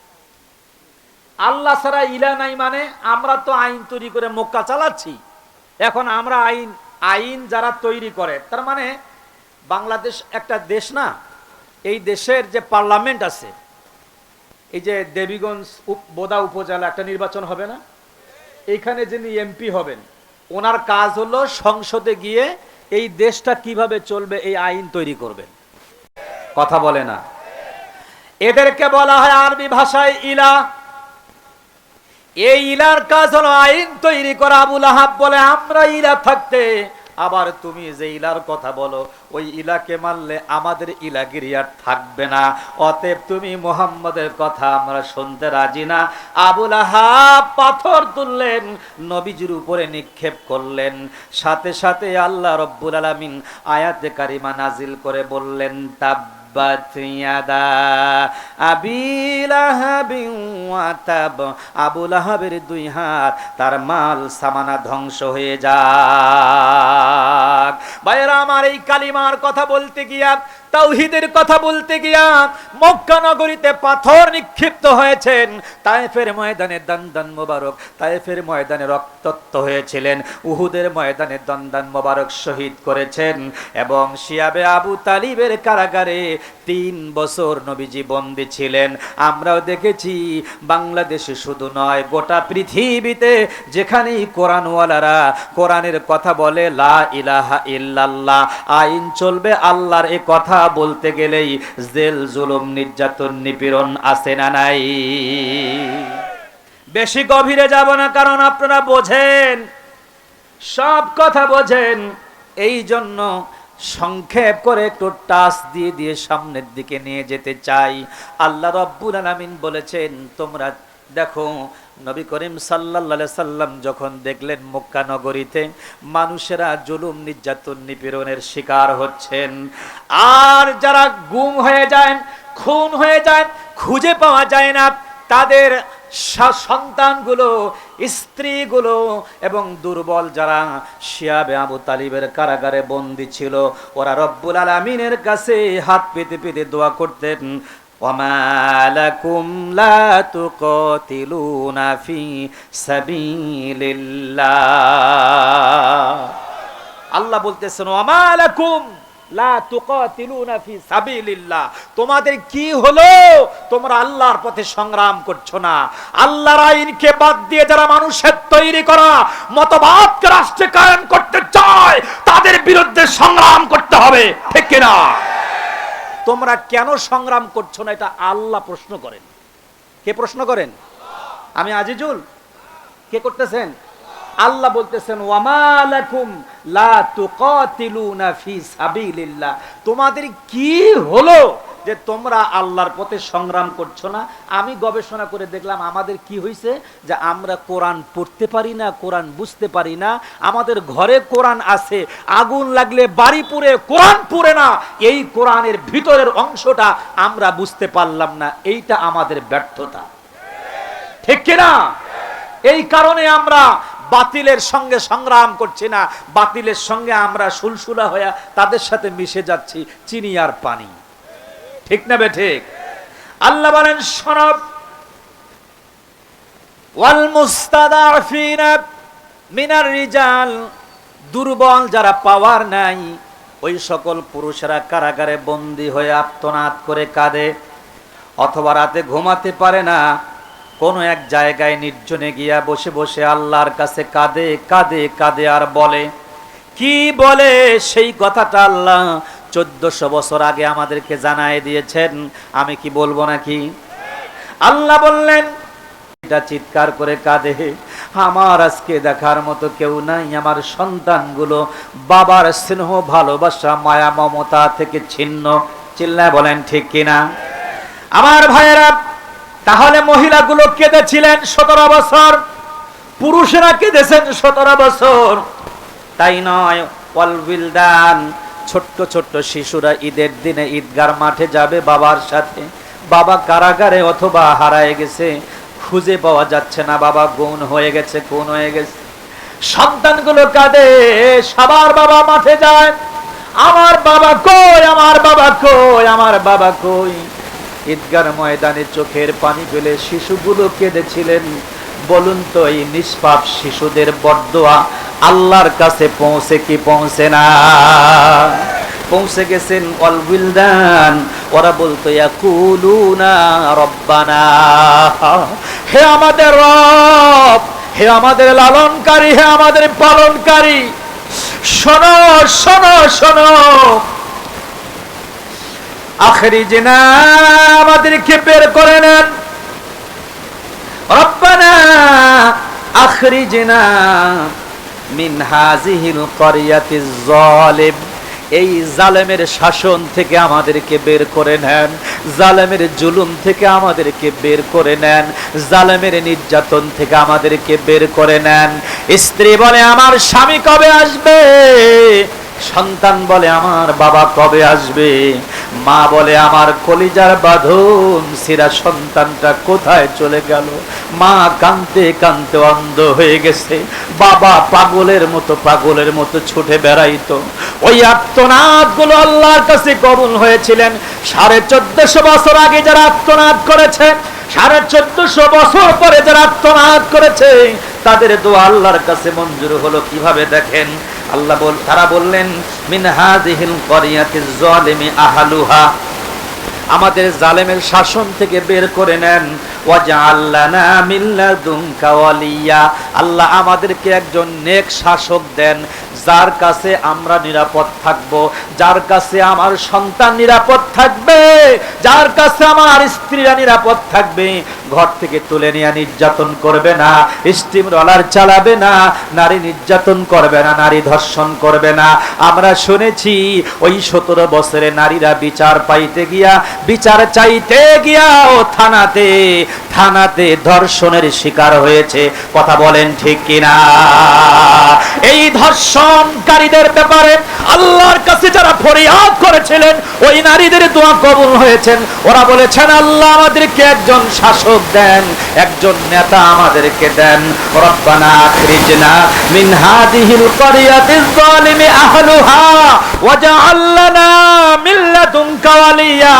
আল্লাহ ছাড়া ইলা নাই মানে আমরা তো আইন তৈরি করে মক্কা চালাচ্ছি। এখন আমরা আইন যারা তৈরি করে, তার মানে বাংলাদেশ একটা দেশ না, এই দেশের যে পার্লামেন্ট আছে, এই যে দেবীগঞ্জ বোদা উপজেলা একটা নির্বাচন হবে না, এইখানে যিনি এমপি হবেন ওনার কাজ হলো সংসদে গিয়ে এই দেশটা কিভাবে চলবে এই আইন তৈরি করবেন। কথা বলে না? এদেরকে বলা হয় আরবি ভাষায় ইলা। এই ইলার কাজ হলো আইন তৈরি করা। আবু লাহাব বলে আমরা ইলা থাকতে আবার তুমি যে ইলার কথা বলো ওই ইলাকে মানলে আমাদের ইলাগিরি আর থাকবে না, অতএব তুমি মুহাম্মদের কথা আমরা শুনতে রাজি না। আবু লাহাব পাথর তুললেন, নবীজির উপরে নিক্ষেপ করলেন। সাথে সাথে আল্লাহ রব্বুল আলামিন আয়াতে কারিমা নাজিল করে বললেন তাব্বাত ইয়াদা আবি লাহাবিন ওয়া তাব। আবু লাহাবের দুই হাত, তার মাল সামানা ধ্বংস হয়ে যাক। ভাইরা আমার, এই কালিমার কথা বলতে গিয়া, তাওহীদের কথা বলতে গিয়া মক্কা নগরীতে পাথর নিক্ষিপ্ত হয়েছেন। তায়েফের ময়দানে দন্দন মোবারক, তায়েফের ময়দানে রক্তাক্ত হয়েছিলেন, উহুদের ময়দানে দন্দন মোবারক শহীদ করেছেন। এবং শিয়াবে আবু তালিবের কারাগারে 3 বছর নবীজি বন্দী ছিলেন। আমরাও দেখেছি বাংলাদেশে শুধু নয়, গোটা পৃথিবীতে যেখানেই কোরআনওয়ালারা কোরআনের কথা বলে লা ইলাহা ইল্লাল্লাহ, আইন চলবে আল্লাহর, এ কথা বলতে গেলেই জেল, জুলুম, নির্যাতন, নিপীড়ন আছে না নাই? বেশি গভীরে যাব না, কারণ আপনারা বোঝেন, সব কথা বোঝেন। এই জন্য সংক্ষেপ করে একটু টাচ দিয়ে দিয়ে সামনের দিকে নিয়ে যেতে চাই। আল্লাহ রাব্বুল আলামিন বলেছেন, তোমরা দেখো নবী করিম সাল্লাল্লাহু আলাইহি সাল্লাম যখন দেখলেন মক্কা নগরীতে মানুষেরা জুলুম, নির্যাতন, নিপীড়নের শিকার হচ্ছেন, আর যারা গুম হয়ে যায়, খুন হয়ে যায়, খুঁজে পাওয়া যায় না, তাদের সন্তানগুলো, স্ত্রীগুলো এবং দুর্বল যারা শিয়াবে আবু তালিবের কারাগারে বন্দী ছিল, ওরা রব্বুল আলামিনের কাছে হাত পেতে পেতে দোয়া করতেন, ওয়ামা লাকুম লা তুকাতিলুনা ফি সাবিলিল্লাহ। আল্লাহ বলতেছেন ওয়ামা লাকুম লা তুকাতিলুনা ফি সাবিলিল্লাহ, তোমাদের কি হলো? তোমরা আল্লাহর পথে সংগ্রাম করছো না। আল্লাহর আইনকে বাদ দিয়ে যারা মানুষের তৈরি করা মতবাদকে রাষ্ট্রে কায়েম করতে চায় তাদের বিরুদ্ধে সংগ্রাম করতে হবে, ঠিক কিনা? তোমরা কেন সংগ্রাম করছো না, এটা আল্লাহ প্রশ্ন করেন। কে প্রশ্ন করেন? আমি আজিজুল? কে করতেছেন? আল্লাহ বলতেছেন ওয়ামা লাকুম লা তুকাতিলুনা ফি সাবিলিল্লাহ, তোমাদের কি হলো যে তোমরা আল্লাহর পথে সংগ্রাম করছো না? আমি গবেষণা করে দেখলাম আমাদের কি হয়েছে, যে আমরা কোরআন পড়তে পারি না, কোরআন বুঝতে পারি না। আমাদের ঘরে কোরআন আছে, আগুন লাগলে বাড়ি পুড়ে, কোরআন পুড়ে না। এই কোরআনের ভিতরের অংশটা আমরা বুঝতে পারলাম না, এইটা আমাদের ব্যর্থতা, ঠিক কিনা? এই কারণে আমরা বাতিলের সঙ্গে সংগ্রাম করছি না, বাতিলের সঙ্গে আমরা সুলসুলা হয়ে তাদের সাথে মিশে যাচ্ছি, চিনি আর পানি, ঠিক না বে ঠিক? আল্লাহ বলেন শোনব, ওয়াল মুস্তাদাফিনা মিনার রিজাল, দুর্বল যারা পাওয়ার নাই ওই সকল পুরুষেরা কারাগারে বন্দী হয়ে আর্তনাদ করে কাঁদে, অথবা রাতে ঘুমাতে পারে না, কোন এক জায়গায় নির্জনে গিয়া বসে বসে আল্লাহর কাছে কাঁদে কাঁদে কাঁদে। আর বলে কি বলে? সেই কথাটা আল্লাহ 1400 বছর আগে আমাদেরকে জানায় দিয়েছেন, আমি কি বলবো নাকি? আল্লাহ বললেন এটা চিৎকার করে কাঁদে, আমার আজকে দেখার মতো কেউ নাই, আমার সন্তানগুলো বাবার স্নেহ, ভালোবাসা, মায়া, মমতা থেকে ছিন্ন। চিল্লায় বলেন ঠিক কিনা? আমার ভাইয়েরা, তাহলে মহিলাগুলো কেঁদেছিলেন 17 বছর, পুরুষেরা কেঁদেছেন 17 বছর, তাই নয়? ওয়াল উইলদান, ছোট্ট ছোট্ট শিশুরা ঈদের দিনে ঈদগার মাঠে যাবে বাবার সাথে, বাবা কারাগারে অথবা হারায় গেছে, খুঁজে পাওয়া যাচ্ছে না, বাবা গুম হয়ে গেছে, খুন হয়ে গেছে। সন্তানগুলো কাঁদে, সবার বাবা মাঠে যায়, আমার বাবা কই, আমার বাবা কই, আমার বাবা কই। ঈদগার ময়দানে চোখের পানি ফেলে শিশুগুলো কেঁদেছিলেন। বলুন তো, এই নিষ্পাপ শিশুদের বদদোয়া আল্লাহর কাছে পৌঁছে কি পৌঁছে না? পৌঁছে গেছেন। ওয়াল উইলদান, ওরা বলতো ইয়াকুলুনা রব্বানা, হে আমাদের রব, হে আমাদের লালনকারী, হে আমাদের পালনকারী, শোনো শোনো শোনো, আখরিজনা, আমাদেরকে বের করে নেন, রব্বানা আখরিজনা মিন হাযিহিল ক্বরিয়াতিজ যালিম, এই জালেমের শাসন থেকে আমাদেরকে বের করে নেন, জালেমের জুলুম থেকে আমাদেরকে বের করে নেন, জালেমের নির্যাতন থেকে আমাদেরকে বের করে নেন। স্ত্রী বলে আমার স্বামী কবে আসবে, সন্তান বলে আমার বাবা কবে আসবে, মা বলে আমার কলিজার বাঁধন ছিঁড়া সন্তানটা কোথায় চলে গেল। মা কাঁদতে কাঁদতে অন্ধ হয়ে গেছে, বাবা পাগলের মতো ছুটে বেড়াইতো। ওই আর্তনাদ গুলো আল্লাহর কাছে কবুল হয়েছিলেন। 1450 বছর আগে যারা আর্তনাদ করেছে, 1450 বছর পরে যারা আর্তনাদ করেছে, তাদের দোয়া আল্লাহর কাছে মঞ্জুর হলো কিভাবে দেখেন। আল্লাহ তারা বললেন মিন হাযিহিল ক্বরিয়াতিজ যালিমি আহলুহা, আমাদের জালেমের শাসন থেকে বের করে নেন। ওয়াজআল লানা মিন লাদুনকা ওয়ালিয়া, আল্লাহ আমাদেরকে একজন নেক শাসক দেন, যার কাছে আমরা নিরাপদ থাকব, যার কাছে আমার সন্তান নিরাপদ থাকবে, যার কাছে আমার স্ত্রীরা নিরাপদ থাকবে। ঘর থেকে তুলে নিয়ে নির্যাতন করবে না, স্টিম রলার চালাবে না, নারী নির্যাতন করবে না, নারী ধর্ষণ করবে না। আমরা শুনেছি ওই 17 বছরে নারীরা বিচার পাইতে গিয়া, বিচার চাইতে গিয়া ও থানাতে ধর্ষণের শিকার হয়েছে। কথা বলেন ঠিক কিনা? এই ধর্ষণকারীদের ব্যাপারে আল্লাহর কাছে যারা ফরিয়াদ করেছিলেন, ওই নারীদের দোয়া কবুল হয়েছেন। ওরা বলেছেন আল্লাহ আমাদেরকে একজন শাসক দেন, একজন নেতা আমাদেরকে দেন। রব্বানা আখরিজনা মিন হাযিহিল ক্বরিয়াতিজ যালিমি আহলুহা ওয়াজআল লানা মিন লাদুনকা ওয়ালিয়া,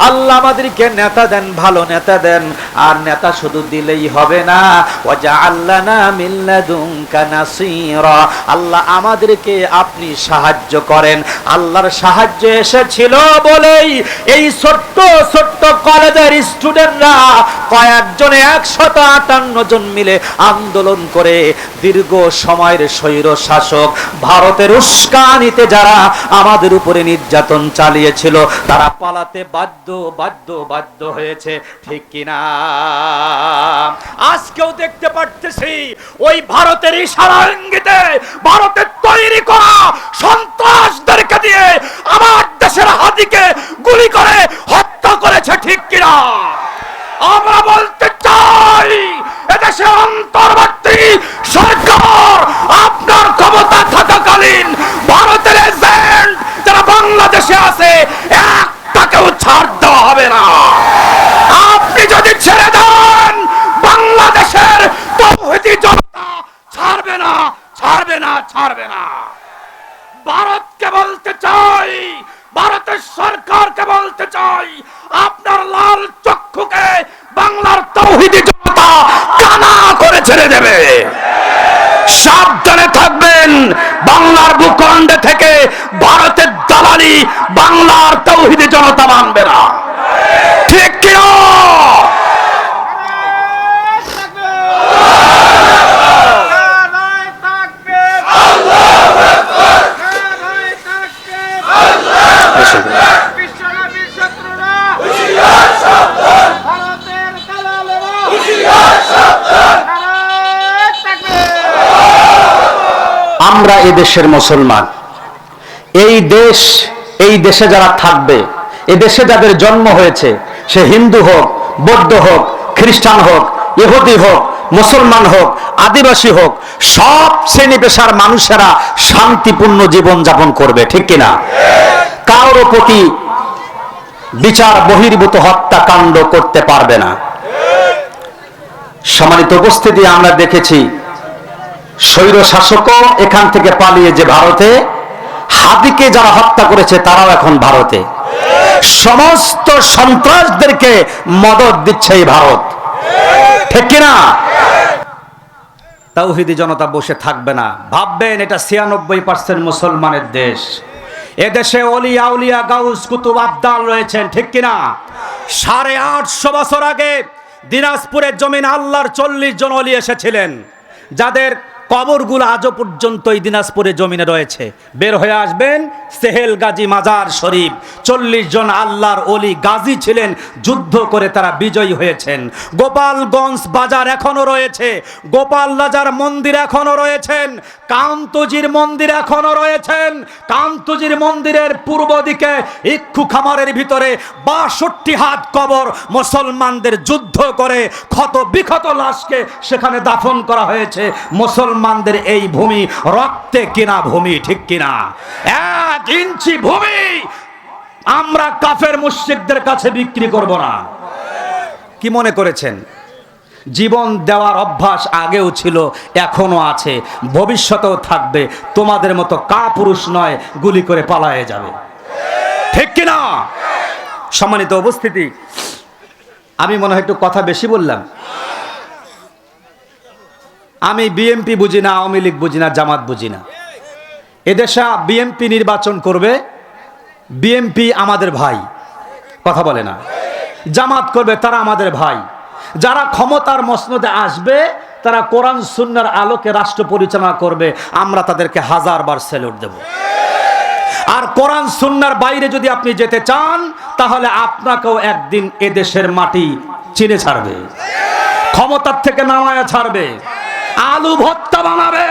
আল্লাহ আমাদেরকে নেতা দেন, ভালো নেতা দেন। আর নেতা শুধু দিলেই হবে না, ওয়াজআল লানা মিন লাদুনকা নাসীরা, আল্লাহ আমাদেরকে আপনি সাহায্য করেন। আল্লাহর সাহায্য এসেছিল বলেই এই ছোট্ট ছোট্ট কলেজের স্টুডেন্টরা কয়েকজনে 158 জন মিলে আন্দোলন করে দীর্ঘ সময়ের স্বৈর শাসক ভারতের উস্কানিতে যারা আমাদের উপরে নির্যাতন চালিয়েছিল, তারা পালাতে বাধ্য হয়েছে। ঠিক কিনা? আজকেও দেখতে পাচ্ছি ওই ভারতের ইশারা ইঙ্গিতে ভারতের তৈরি করা সন্ত্রাসদেরকে দিয়ে আমার দেশের হাদিকে গুলি করে হত্যা করেছে। ঠিক কিনা? আমরা বলতে চাই এদেশে অন্তর্বর্তী সরকার আপনার ক্ষমতা থাকাকালীন ভারতের এজেন্ট যারা বাংলাদেশে আছে একটাকেও ছাড় দেওয়া হবে না। আপনি যদি ছেড়ে দেন, বাংলাদেশের তৌহিদি জনতা ছাড়বে না, ছাড়বে না, ছাড়বে না। ভারতকে বলতে চাই, ভারতের সরকারকে বলতে চাই, আপনার লাল চক্ষুকে বাংলার তৌহিদি জনতা কানা করে ছেড়ে দেবে। সাবধানে থাকবেন, বাংলার ভূখণ্ডে থেকে ভারতের দালালি বাংলার তৌহিদি জনতা মানবে না। ঠিক কিনা? আমরা এদেশের মুসলমান, এই দেশে যারা থাকবে, এ দেশে যাদের জন্ম হয়েছে, সে হিন্দু হোক, বৌদ্ধ হোক, খ্রিস্টান হোক, ইহুদি হোক, মুসলমান হোক, আদিবাসী হোক, সব শ্রেণী পেশার মানুষেরা শান্তিপূর্ণ জীবন যাপন করবে। ঠিক কিনা? কারোর প্রতি বিচার বহির্ভূত হত্যাকাণ্ড করতে পারবে না। সম্মানিত উপস্থিতি, আমরা দেখেছি স্বৈর শাসকও এখান থেকে পালিয়ে যে ভারতে, হাদিকে যারা হত্যা করেছে তারাও এখন ভারতে, সমস্ত সন্ত্রাসদেরকে মদদ দিচ্ছে এই ভারত, ঠিক কিনা? তাওহীদি জনতা বসে থাকবে না। ভাববেন এটা 96% মুসলমানের দেশ। এদেশে অলি আউলিয়া গাউস কুতুব আবদাল রয়েছেন, ঠিক কিনা? 850 বছর আগে দিনাজপুরের জমিন আল্লাহর 40 জন অলি এসেছিলেন, যাদের কবরগুলো আজও পর্যন্ত এই দিনাজপুরের জমিনে রয়েছে। বের হয়ে আসবেন সেহেল গাজী মাজার শরীফ, 40 জন আল্লাহর অলি গাজী ছিলেন, যুদ্ধ করে তারা বিজয়ী হয়েছেন। গোপালগঞ্জ বাজার এখনো রয়েছে, গোপাল রাজার মন্দির এখনো রয়েছেন, কান্তজির মন্দির এখনো রয়েছেন। কান্তজির মন্দিরের পূর্ব দিকে ইক্ষু খামারের ভিতরে 62 হাত কবর, মুসলমানদের যুদ্ধ করে ক্ষত বিক্ষত লাশকে সেখানে দাফন করা হয়েছে। মুসলমানদের এই ভূমি রক্তে কিনা ভূমি, ঠিক কিনা? 1 ইঞ্চি ভূমি আমরা কাফের মুশরিকদের কাছে বিক্রি করব না। কি মনে করেছেন জীবন দেওয়ার অভ্যাস আগেও ছিল, এখনো আছে, ভবিষ্যতেও থাকবে। তোমাদের মতো কাপুরুষ নয় গুলি করে পালায়ে যাবে, ঠিক কিনা? সম্মানিত উপস্থিতি, আমি মনে হয় একটু কথা বেশি বললাম। আমি বিএনপি বুঝি না, আওয়ামী লীগ বুঝি না, জামাত বুঝি না। এদেশে বিএনপি নির্বাচন করবে, বিএনপি আমাদের ভাই, কথা বলে না। জামাত করবে, তারা আমাদের ভাই। যারা ক্ষমতার মসনদে আসবে তারা কোরআন সুন্নাহর আলোকে রাষ্ট্র পরিচালনা করবে, আমরা তাদেরকে 1000 বার স্যালুট দেব। আর কোরআন সুন্নাহর বাইরে যদি আপনি যেতে চান তাহলে আপনাকেও একদিন এদেশের মাটি চিনে ছাড়বে, ক্ষমতার থেকে নামায়া ছাড়বে, আলু ভর্তা বানাবে।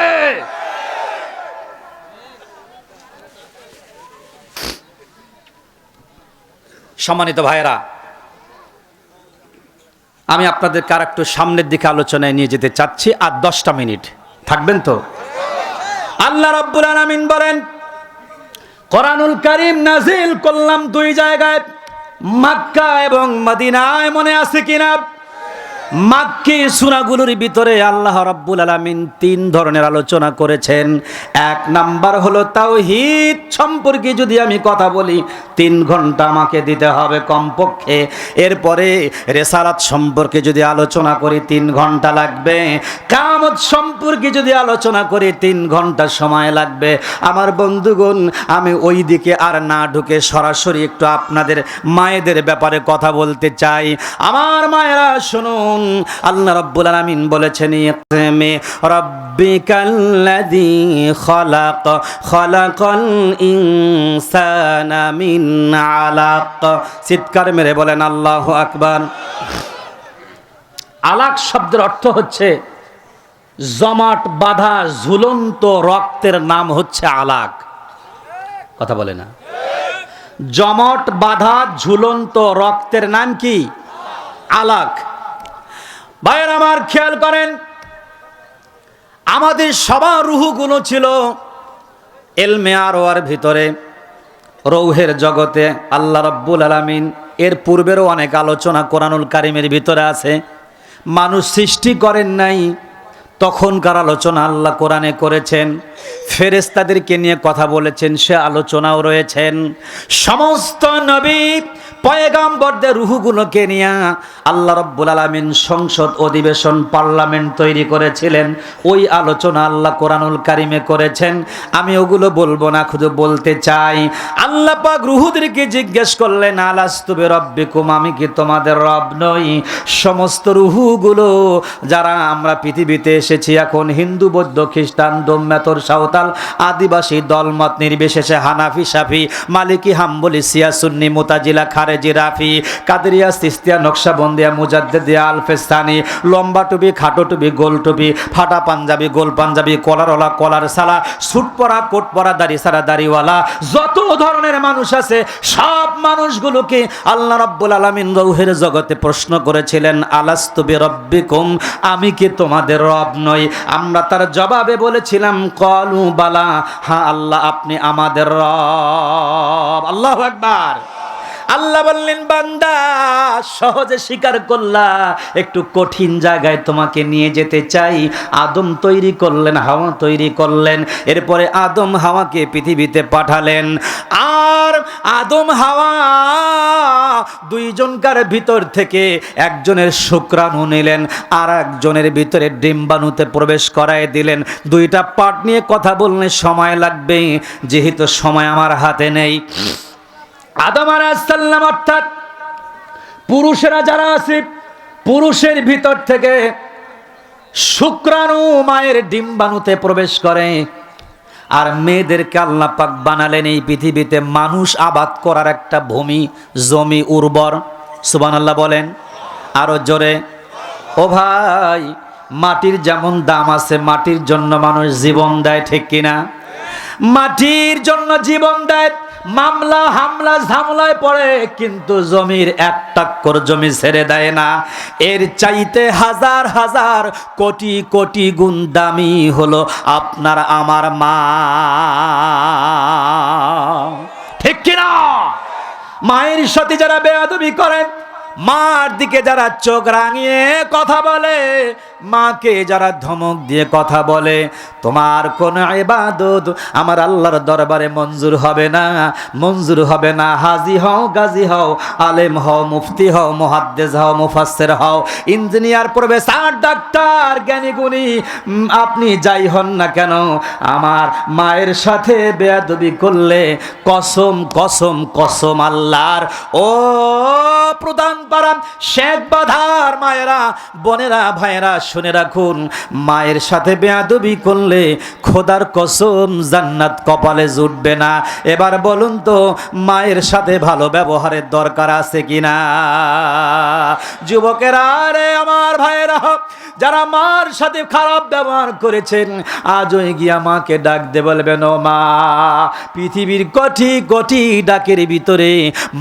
সম্মানিত ভাইয়েরা, আমি আপনাদেরকে আর একটু সামনের দিকে আলোচনায় নিয়ে যেতে চাচ্ছি। আর 10টা মিনিট থাকবেন তো? আল্লাহ রাব্বুল আলামিন বলেন, কোরআনুল কারীম নাজিল করলাম 2 জায়গায়, মক্কা এবং মদিনায়। মনে আছে কিনা? মাক্কি সূরাগুলোর ভিতরে আল্লাহ রাব্বুল আলামিন 3 ধরনের আলোচনা করেছেন। 1 নাম্বার হলো তাওহীদ সম্পর্কে যদি আমি কথা বলি 3 ঘন্টা আমাকে দিতে হবে কমপক্ষে। এরপরে রিসালাত সম্পর্কে যদি আলোচনা করি 3 ঘন্টা লাগবে। কিয়ামত সম্পর্কে যদি আলোচনা করি 3 ঘন্টা সময় লাগবে। আমার বন্ধুগণ, আমি ওই দিকে আর না ঢুকে সরাসরি একটু আপনাদের মায়েদের ব্যাপারে কথা বলতে চাই। আমার মায়েরা শুনুন, আল্লাহ রাব্বুল আলামিন বলেছেন, ইকরামে রাব্বিকাল্লাযী খালাকাল ইনসানা মিন আলাক। চিৎকার মেরে বলেন আল্লাহু আকবার। আলাক শব্দের অর্থ হচ্ছে জমাট বাঁধা ঝুলন্ত রক্তের নাম হচ্ছে আলাক, কথা বলে না। জমাট বাঁধা ঝুলন্ত রক্তের নাম কি? আলাক। ভাইয়ের আমার খেয়াল করেন, আমাদের সবার রুহগুলো ছিল এলমে আরওয়ার ভিতরে, রৌহের জগতে। আল্লাহ রাব্বুল আলামিন এর পূর্বেরও অনেক আলোচনা কোরআনুল কারীমের ভিতরে আছে। মানুষ সৃষ্টি করেন নাই তখনকার আলোচনা আল্লাহ কোরআনে করেছেন। ফেরেশতাদেরকে নিয়ে কথা বলেছেন, সে আলোচনাও রয়েছেন। সমস্ত নবী পয়গাম্বরদের রূহগুলোকে নিয়ে আল্লাহ রাব্বুল আলামিন সংসদ অধিবেশন পার্লামেন্ট তৈরি করেছিলেন। ওই আলোচনা আল্লাহ কোরআনুল কারীমে করেছেন। আমি ওগুলো বলবো না, শুধু বলতে চাই, আল্লাহ পাক রূহদেরকে জিজ্ঞেস করলেন, আলাস্তু বিরাব্বিকুম, আমি কি তোমাদের রব নই? সমস্ত রূহগুলো যারা আমরা পৃথিবীতে এসেছি এখন, হিন্দু, বৌদ্ধ, খ্রিস্টান, দোম্মেতর, সাঁওতাল, আদিবাসী, দলমত নির্বিশেষে, হানাফি, শাফি, মালিকি, হাম্বলি, শিয়া, সুন্নি, মুতাজিলা, খারেজি, রাফি, কাদেরিয়া, সিস্তিয়া, নকশবন্দিয়া, মুজাদ্দিদিয়া, আলফেস্তানি, লম্বা টুপি, খাটো টুপি, গোল টুপি, ফাটা পাঞ্জাবি, গোল পাঞ্জাবি, কলারওয়ালা, কলার সালা, স্যুট পরা, কোট পরা, দাড়ি সারা দাড়িওয়ালা, যত ধরনের মানুষ আছে সব মানুষগুলোকে আল্লাহ রাব্বুল আলামিন রূহের জগতে প্রশ্ন করেছিলেন, আলাস্তু বিরাব্বিকুম, আমি কি তোমাদের রব নই? আমরা তার জবাবে বলেছিলাম, ক্বালু বালা, হ্যাঁ আল্লাহ আপনি আমাদের রব। আল্লাহু আকবার। আল্লাহ বললেন, বান্দা সহজে স্বীকার করলা, একটু কঠিন জায়গায় তোমাকে নিয়ে যেতে চাই। আদম তৈরি করলেন, হাওয়া তৈরি করলেন, এরপরে আদম হাওয়াকে পৃথিবীতে পাঠালেন। আর আদম হাওয়া দুইজনকার ভিতর থেকে একজনের শুক্রাণু নিলেন, আর একজনের ভিতরে ডিম্বাণুতে প্রবেশ করায় দিলেন। দুইটা পার্ট নিয়ে কথা বললে সময় লাগবে, যেহেতু সময় আমার হাতে নেই। আদম আলাইহিস সালাম অর্থাৎ পুরুষেরা যারা আছে, পুরুষের ভিতর থেকে শুক্রাণু মায়ের ডিম্বাণুতে প্রবেশ করে। আর মেয়েদেরকে আল্লাহ পাক বানালেন এই পৃথিবীতে মানুষ আবাদ করার একটা ভূমি, জমি উর্বর। সুবহানাল্লাহ বলেন আরো জোরে। ও ভাই, মাটির যেমন দাম আছে, মাটির জন্য মানুষ জীবন দেয়, ঠিক কিনা? মাটির জন্য জীবন দেয়, মামলা হামলা ঝামলায় পড়ে, কিন্তু জমির এক টাক্কর জমি ছেড়ে দেয় না। এর চাইতে হাজার হাজার কোটি কোটি গুণ দামি হলো আপনার আমার মা, ঠিক কিনা? মায়ের সাথে যারা বেয়াদবি করেন, মার দিকে যারা চোখ রাঙিয়ে কথা বলে, মাকে যারা ধমক দিয়ে কথা বলে, তোমার কোন ইবাদত আমার আল্লাহর দরবারে মঞ্জুর হবে না, মঞ্জুর হবে না। হাজি হও, গাজী হও, আলেম হও, মুফতি হও, মুহাদ্দিস হও, মুফাসসির হও, ইঞ্জিনিয়ার, প্রফেসর, ডাক্তার, জ্ঞানী গুণী, আপনি যাই হন না কেন, আমার মায়ের সাথে বেয়াদবি করলে কসম কসম কসম আল্লাহর। ও প্রধান পারাম শেখ বাধার মায়েরা, বোনেরা, ভাইয়েরা, শুনে রাখুন, মায়ের সাথে বেয়াদবি করলে খোদার কসম জান্নাত কপালে জুটবে না। এবার বলুন তো, মায়ের সাথে ভালো ব্যবহারের দরকার আছে কিনা? যুবকেরা রে আমার ভাইয়েরা, যারা মার সাথে খারাপ ব্যবহার করেছেন, আজও গিয়া মাকে ডাক দে, বলবেন ও মা। পৃথিবীর কোটি কোটি ডাকের ভিতরে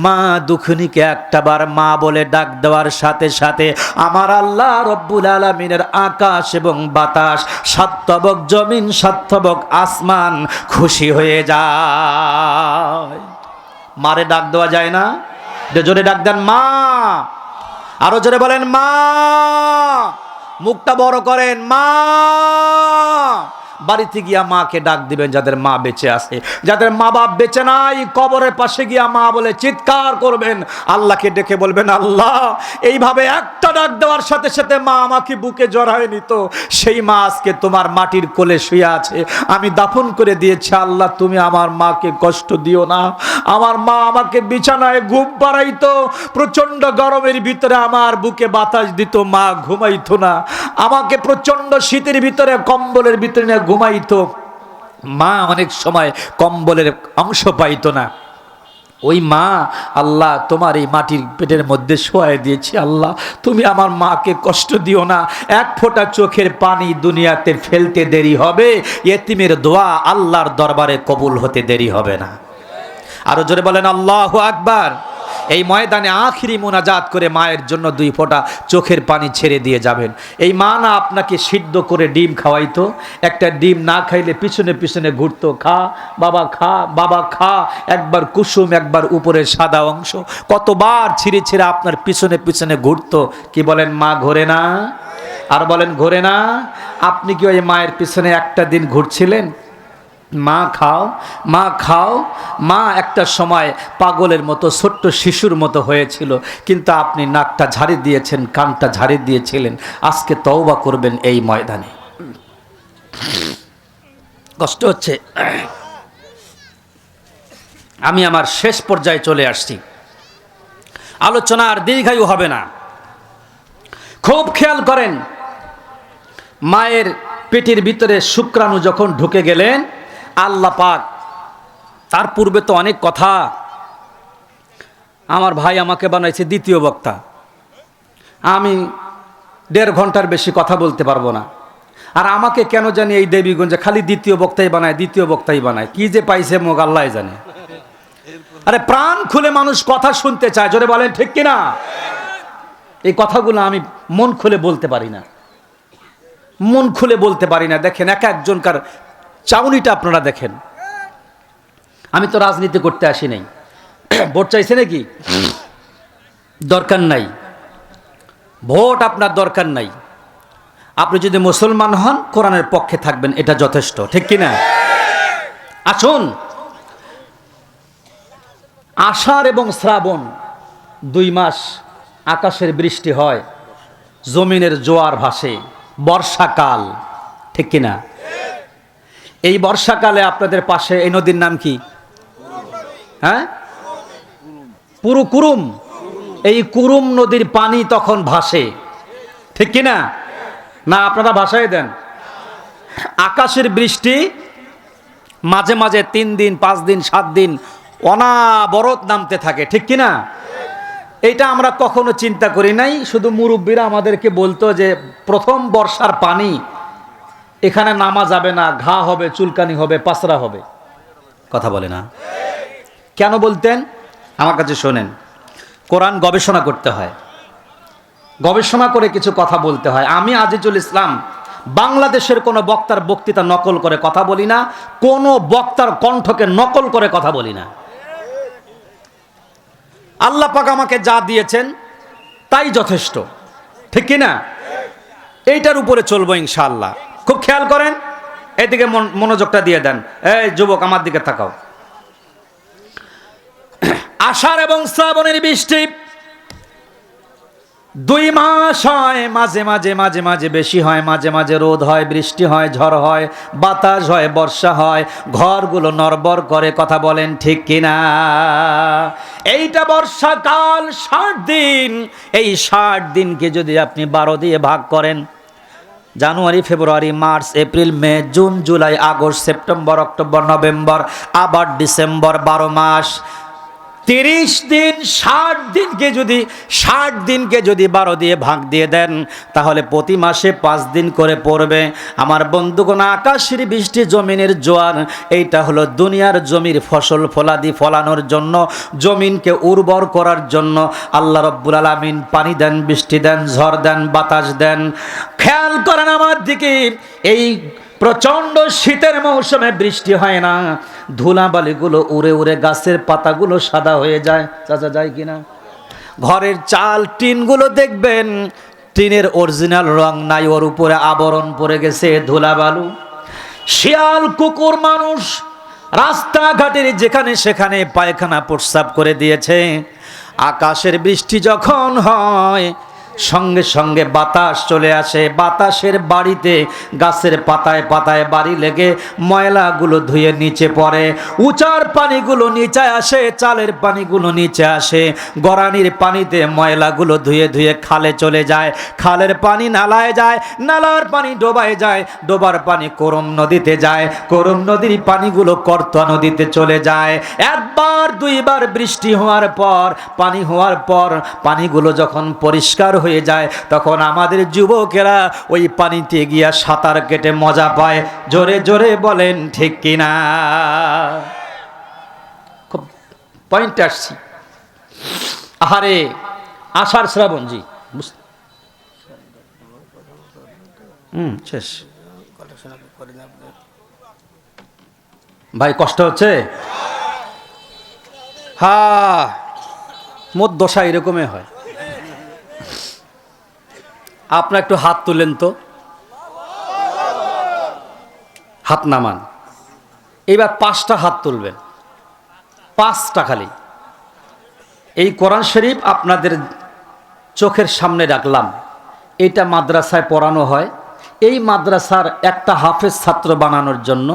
মা দুঃখিনীকে একটা বার মা বলে ডাক দেওয়ার সাথে সাথে আমার আল্লাহ রব্বুল আলামিনের আকাশ এবং বাতাস, সাতবক জমিন, সাতবক আসমান খুশি হয়ে যায়। মারে ডাক দেওয়া যায় না? জোরে ডাক দেন মা, আরো জোরে বলেন মা, মুখটা বড় করেন মা। বাড়িতে গিয়া মাকে ডাক দিবেন যাদের মা বেঁচে আছে, যাদের মা বাপ বেঁচে নাই, কবরের পাশে গিয়া মা বলে চিৎকার করবেন, আল্লাহকে ডেকে বলবেন, আল্লাহ এইভাবে একটা ডাক দেওয়ার সাথে সাথে মা আমাকে বুকে জড়ায় নিত, সেই মা আজকে তোমার মাটির কোলে শুয়ে আছে, আমি দাফন করে দিয়েছি, আল্লাহ তুমি আমার মাকে কষ্ট দিও না। আমার মা আমাকে বিছানায় ঘুম পাড়াইতো, প্রচন্ড গরমের ভিতরে আমার বুকে বাতাস দিত, মা ঘুমাইতো না, আমাকে প্রচন্ড শীতের ভিতরে কম্বলের ভিতরে ঘুমাইতো, মা অনেক সময় কম্বলের অংশ পাইতো না। ওই মা, আল্লাহ তোমার এই মাটির পেটের মধ্যে শোয়াই দিয়েছি, আল্লাহ তুমি আমার মাকে কষ্ট দিও না। এক ফোঁটা চোখের পানি দুনিয়াতে ফেলতে দেরি হবে, ইয়েতিমের দোয়া আল্লাহর দরবারে কবুল হতে দেরি হবে না। আরো জোরে বলেন আল্লাহু আকবার। এই ময়দানে আখিরি মুনাজাত করে মায়ের জন্য দুই ফোঁটা চোখের পানি ছেড়ে দিয়ে যাবেন। এই মা না আপনাকে সিদ্ধ করে ডিম খাওয়াইতো, একটা ডিম না খাইলে পিছনে পিছনে ঘুরতো, খা বাবা খা, বাবা খা, একবার কুসুম একবার উপরের সাদা অংশ, কতবার ছিঁড়ে ছিঁড়ে আপনার পিছনে পিছনে ঘুরতো। কি বলেন মা ঘোরে না? আর বলেন ঘোরে না? আপনি কি ওই মায়ের পিছনে একটা দিন ঘুরছিলেন? মা খাও, মা খাও। মা একটা সময় পাগলের মতো, ছোট্ট শিশুর মতো হয়েছিল, কিন্তু আপনি নাকটা ঝাড়ি দিয়েছেন, কানটা ঝাড়ি দিয়েছিলেন। আজকে তওবা করবেন এই ময়দানে। কষ্ট হচ্ছে, আমি আমার শেষ পর্যায়ে চলে আসছি, আলোচনা আর দীর্ঘায়ু হবে না। খুব খেয়াল করেন, মায়ের পেটের ভিতরে শুক্রাণু যখন ঢুকে গেলেন আল্লাহ পাক, তার পূর্বে তো অনেক কথা, আমার ভাই আমাকে বানাইছে দ্বিতীয় বক্তা, আমি 1.5 ঘন্টার বেশি কথা বলতে পারবো না। আর আমাকে কেন জানি এই দেবীগঞ্জে খালি দ্বিতীয় বক্তাই বানায়, দ্বিতীয় বক্তাই বানায়, কি যে পাইছে মুখ আল্লাহ জানে। আরে প্রাণ খুলে মানুষ কথা শুনতে চায়, জোরে বলেন ঠিক কিনা? এই কথাগুলো আমি মন খুলে বলতে পারি না, মন খুলে বলতে পারি না। দেখেন এক একজনকার চাউনিটা আপনারা দেখেন। আমি তো রাজনীতি করতে আসি নাই, ভোট চাইছে নাকি? দরকার নাই, ভোট আপনার দরকার নাই। আপনি যদি মুসলমান হন, কোরআনের পক্ষে থাকবেন, এটা যথেষ্ট, ঠিক কিনা? আসুন, আষাঢ় এবং শ্রাবণ 2 মাস আকাশের বৃষ্টি হয়, জমিনের জোয়ার ভাসে, বর্ষাকাল, ঠিক কিনা? এই বর্ষাকালে আপনাদের পাশে এই নদীর নাম কি? হ্যাঁ, পুরো কুরুম। এই কুরুম নদীর পানি তখন ভাসে, ঠিক কিনা? না আপনারা ভাসায় দেন? আকাশের বৃষ্টি মাঝে মাঝে 3 দিন 5 দিন 7 দিন অনাবরত নামতে থাকে, ঠিক কিনা? এইটা আমরা কখনো চিন্তা করি নাই। শুধু মুরব্বীরা আমাদেরকে বলতো যে প্রথম বর্ষার পানি এখানে নামা যাবে না, ঘা হবে, চুলকানি হবে, পাসরা হবে। কথা বলে না? কেন বলতেন? আমার কাছে শোনেন, কোরআন গবেষণা করতে হয়, গবেষণা করে কিছু কথা বলতে হয়। আমি আজিজুল ইসলাম বাংলাদেশের কোনো বক্তার বক্তৃতা নকল করে কথা বলি না, কোনো বক্তার কণ্ঠকে নকল করে কথা বলি না। আল্লাহ পাক আমাকে যা দিয়েছেন তাই যথেষ্ট, ঠিক কিনা? এইটার উপরে চলবো ইনশাআল্লাহ। খুব খেয়াল করেন, এদিকে মনোযোগটা দিয়ে দেন। এই যুবক, আমার দিকে তাকাও। আষাঢ় এবং শ্রাবণের বৃষ্টি 2 মাস হয়, মাঝে মাঝে মাঝে মাঝে বেশি হয়, মাঝে মাঝে রোদ হয়, বৃষ্টি হয়, ঝড় হয়, বাতাস হয়, বর্ষা হয়, ঘরগুলো নড়বড় করে। কথা বলেন ঠিক কিনা? এইটা বর্ষাকাল 60 দিন। এই 60 দিনকে যদি আপনি 12 দিয়ে ভাগ করেন, জানুয়ারি, ফেব্রুয়ারি, মার্চ, এপ্রিল, মে, জুন, জুলাই, আগস্ট, সেপ্টেম্বর, অক্টোবর, নভেম্বর, আবার ডিসেম্বর, 12 মাস, 30 দিন। 60 দিনকে যদি 12 দিয়ে ভাগ দিয়ে দেন, তাহলে প্রতি মাসে 5 দিন করে পড়বে। আমার বন্ধুগণ, আকাশের বৃষ্টি, জমিনের জোয়ার, এইটা হলো দুনিয়ার জমির ফসল ফলাদি ফলানোর জন্য, জমিনকে উর্বর করার জন্য আল্লাহ রব্বুল আলামিন পানি দেন, বৃষ্টি দেন, ঝড় দেন, বাতাস দেন। খেয়াল করেন আমার দিকে, এই প্রচণ্ড শীতের মৌসুমে বৃষ্টি হয় না, ধুলাবালিগুলো উড়ে উড়ে গাছের পাতাগুলো সাদা হয়ে যায়। চাচা যায় কিনা? ঘরের চাল টিনগুলো দেখবেন, টিনের অরিজিনাল রং নাই, ওর উপরে আবরণ পড়ে গেছে ধুলাবালু। শিয়াল, কুকুর, মানুষ রাস্তাঘাটের যেখানে সেখানে পায়খানা প্রস্রাব করে দিয়েছে। আকাশের বৃষ্টি যখন হয়, সঙ্গে সঙ্গে বাতাস চলে আসে, বাতাসের বাড়িতে গাছের পাতায় পাতায় বাড়ি লেগে ময়লাগুলো ধুয়ে নিচে পড়ে, উচার পানিগুলো নিচে আসে, চালের পানিগুলো নিচে আসে, গড়ানির পানিতে ময়লাগুলো ধুয়ে ধুয়ে খালে চলে যায়, খালের পানি নালায় যায়, নালার পানি ডোবায় যায়, ডোবার পানি করম নদীতে যায়, করম নদীর পানিগুলো করতোয়া নদীতে চলে যায়। 1 বার 2 বার বৃষ্টি হওয়ার পর, পানি হওয়ার পর, পানিগুলো যখন পরিষ্কার হয়ে যায়, তখন আমাদের যুবকেরা ওই পানিতে গিয়া সাঁতার কেটে মজা পায়। জোরে জোরে বলেন ঠিক কিনা? খুব পয়েন্টে আসছি। আহারে, আষাঢ় শ্রাবণ, জি শেষ। ভাই কষ্ট হচ্ছে? হ্যাঁ, মোট দশা এরকমই হয়। আপনার একটু হাত তুলেন তো, হাত নামান। এইবার 5টা হাত তুলবেন, 5টা খালি। এই কোরআন শরীফ আপনাদের চোখের সামনে রাখলাম। এটা মাদ্রাসায় পড়ানো হয়। এই মাদ্রাসার একটা হাফেজ ছাত্র বানানোর জন্য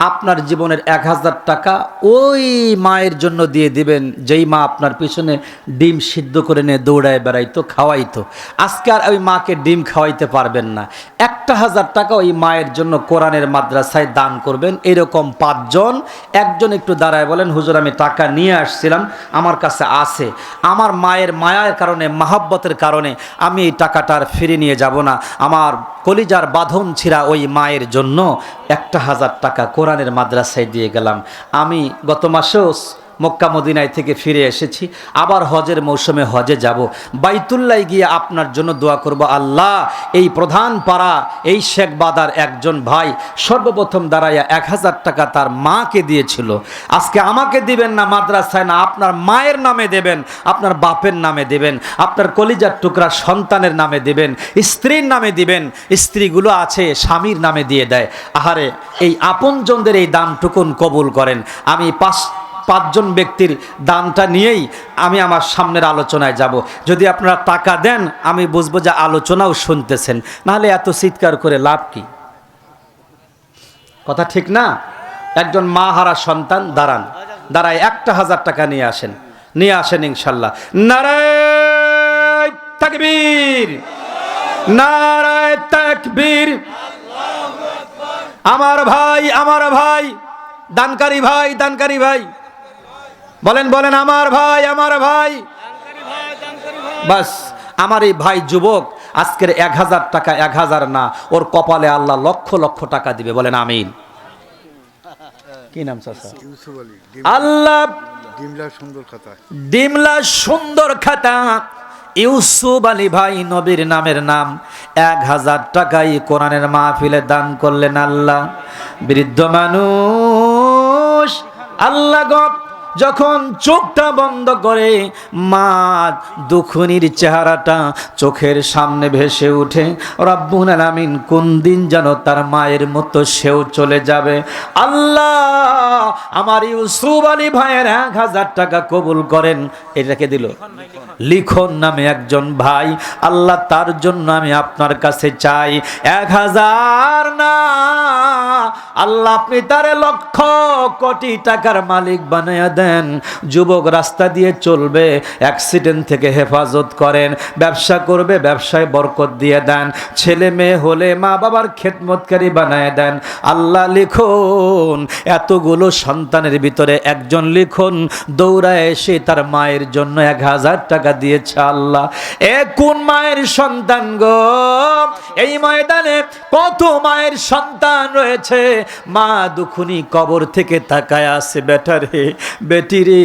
আপনার জীবনের 1000 টাকা ওই মায়ের জন্য দিয়ে দিবেন, যেই মা আপনার পিছনে ডিম সিদ্ধ করে নিয়ে দৌড়ায় বেড়াইতো, খাওয়াইতো। আজকে আর ওই মাকে ডিম খাওয়াইতে পারবেন না। 1000 টাকা ওই মায়ের জন্য কোরআনের মাদ্রাসায় দান করবেন। এরকম 5 জন। একজন একটু দাঁড়ায় বলেন, হুজুর আমি টাকা নিয়ে আসছিলাম, আমার কাছে আছে, আমার মায়ের মায়ার কারণে, মাহাব্বতের কারণে আমি এই টাকাটা আর ফিরে নিয়ে যাব না, আমার কলিজার বাঁধন ছিঁড়া ওই মায়ের জন্য 1000 টাকা কোরআনের মাদ্রাসায় দিয়ে গেলাম। আমি গত মাসেও মক্কা মদিনায় থেকে ফিরে এসেছি, আবার হজের মৌসুমে হজে যাব। বাইতুল্লাহ গিয়ে আপনার জন্য দোয়া করব, আল্লাহ এই প্রধান পাড়া এই শেখ বাদার একজন ভাই সর্বপ্রথম দাঁড়াইয়া 1000 টাকা তার মাকে দিয়েছিল, আজকে আমাকে দিবেন না, মাদ্রাসায় না, আপনার মায়ের নামে দেবেন, আপনার বাপের নামে দেবেন, আপনার কলিজার টুকরা সন্তানের নামে দিবেন, স্ত্রীর নামে দিবেন। স্ত্রীগুলো আছে স্বামীর নামে দিয়ে দেয়। আহারে, এই আপনজনদের এই দানটুকুন কবুল করেন। আমি পাঁচজন ব্যক্তির দানটা নিয়েই আমি আমার সামনের আলোচনায় যাব। যদি আপনারা টাকা দেন আমি বুঝবো যে আলোচনাও শুনতেছেন, নাহলে এত চিৎকার করে লাভ কি? কথা ঠিক না? একজন মা হারা সন্তান দাঁড়ায় 1000 টাকা নিয়ে আসেন ইনশাল্লাহ। নারায়ে তাকবীর, নারায়ে তাকবীর। আমার ভাই দানকারী ভাই বলেন আমার ভাই বাস আমার এই ভাই যুবক আজকের 1000 টাকা 1000 না, ওর কপালে আল্লাহ লক্ষ লক্ষ টাকা দিবে, বলেন আমিন। কি নাম চাচা? আল্লাহ ডিমলা সুন্দর খাতা ইউসুফ আলী ভাই, নবীর নামের নাম। 1000 টাকাই কোরআনের মাহফিলে দান করলেন। আল্লাহ, বৃদ্ধ মানুষ, আল্লাহ গো যখন চোখটা বন্ধ করে মা দুখুনির চেহারাটা চোখের সামনে ভেসে উঠে, রব্বুল আলামিন কোন দিন যেন তার মায়ের মতো সেও চলে যাবে। আল্লাহ আমার ইউসুফ আলী ভাইয়ের 1000 টাকা কবুল করেন। এটাকে দিল লিখন নামে একজন ভাই, আল্লাহ তার জন্য আমি আপনার কাছে চাই 1000 না, আল্লাহ আপনি তারে লক্ষ কোটি টাকার মালিক বানায়া দেন। যুবক রাস্তা দিয়ে চলবে, অ্যাক্সিডেন্ট থেকে হেফাজত করেন, ব্যবসা করবে, ব্যবসায় বরকত দিয়ে দেন, ছেলে মেয়ে হলে মা বাবার খেদমতকারী বানায় দেন। আল্লাহ লিখুন এতগুলো সন্তানের ভিতরে একজন লিখুন দৌড়ায় এসে তার মায়ের জন্য 1000 টাকা দিয়েছে। আল্লাহ, এ কোন মায়ের সন্তান গো? এই ময়দানে কত মায়ের সন্তান রয়েছে, মা দুখুনি কবর থেকে তাকায় আছে, বেটা রে বেটি রে।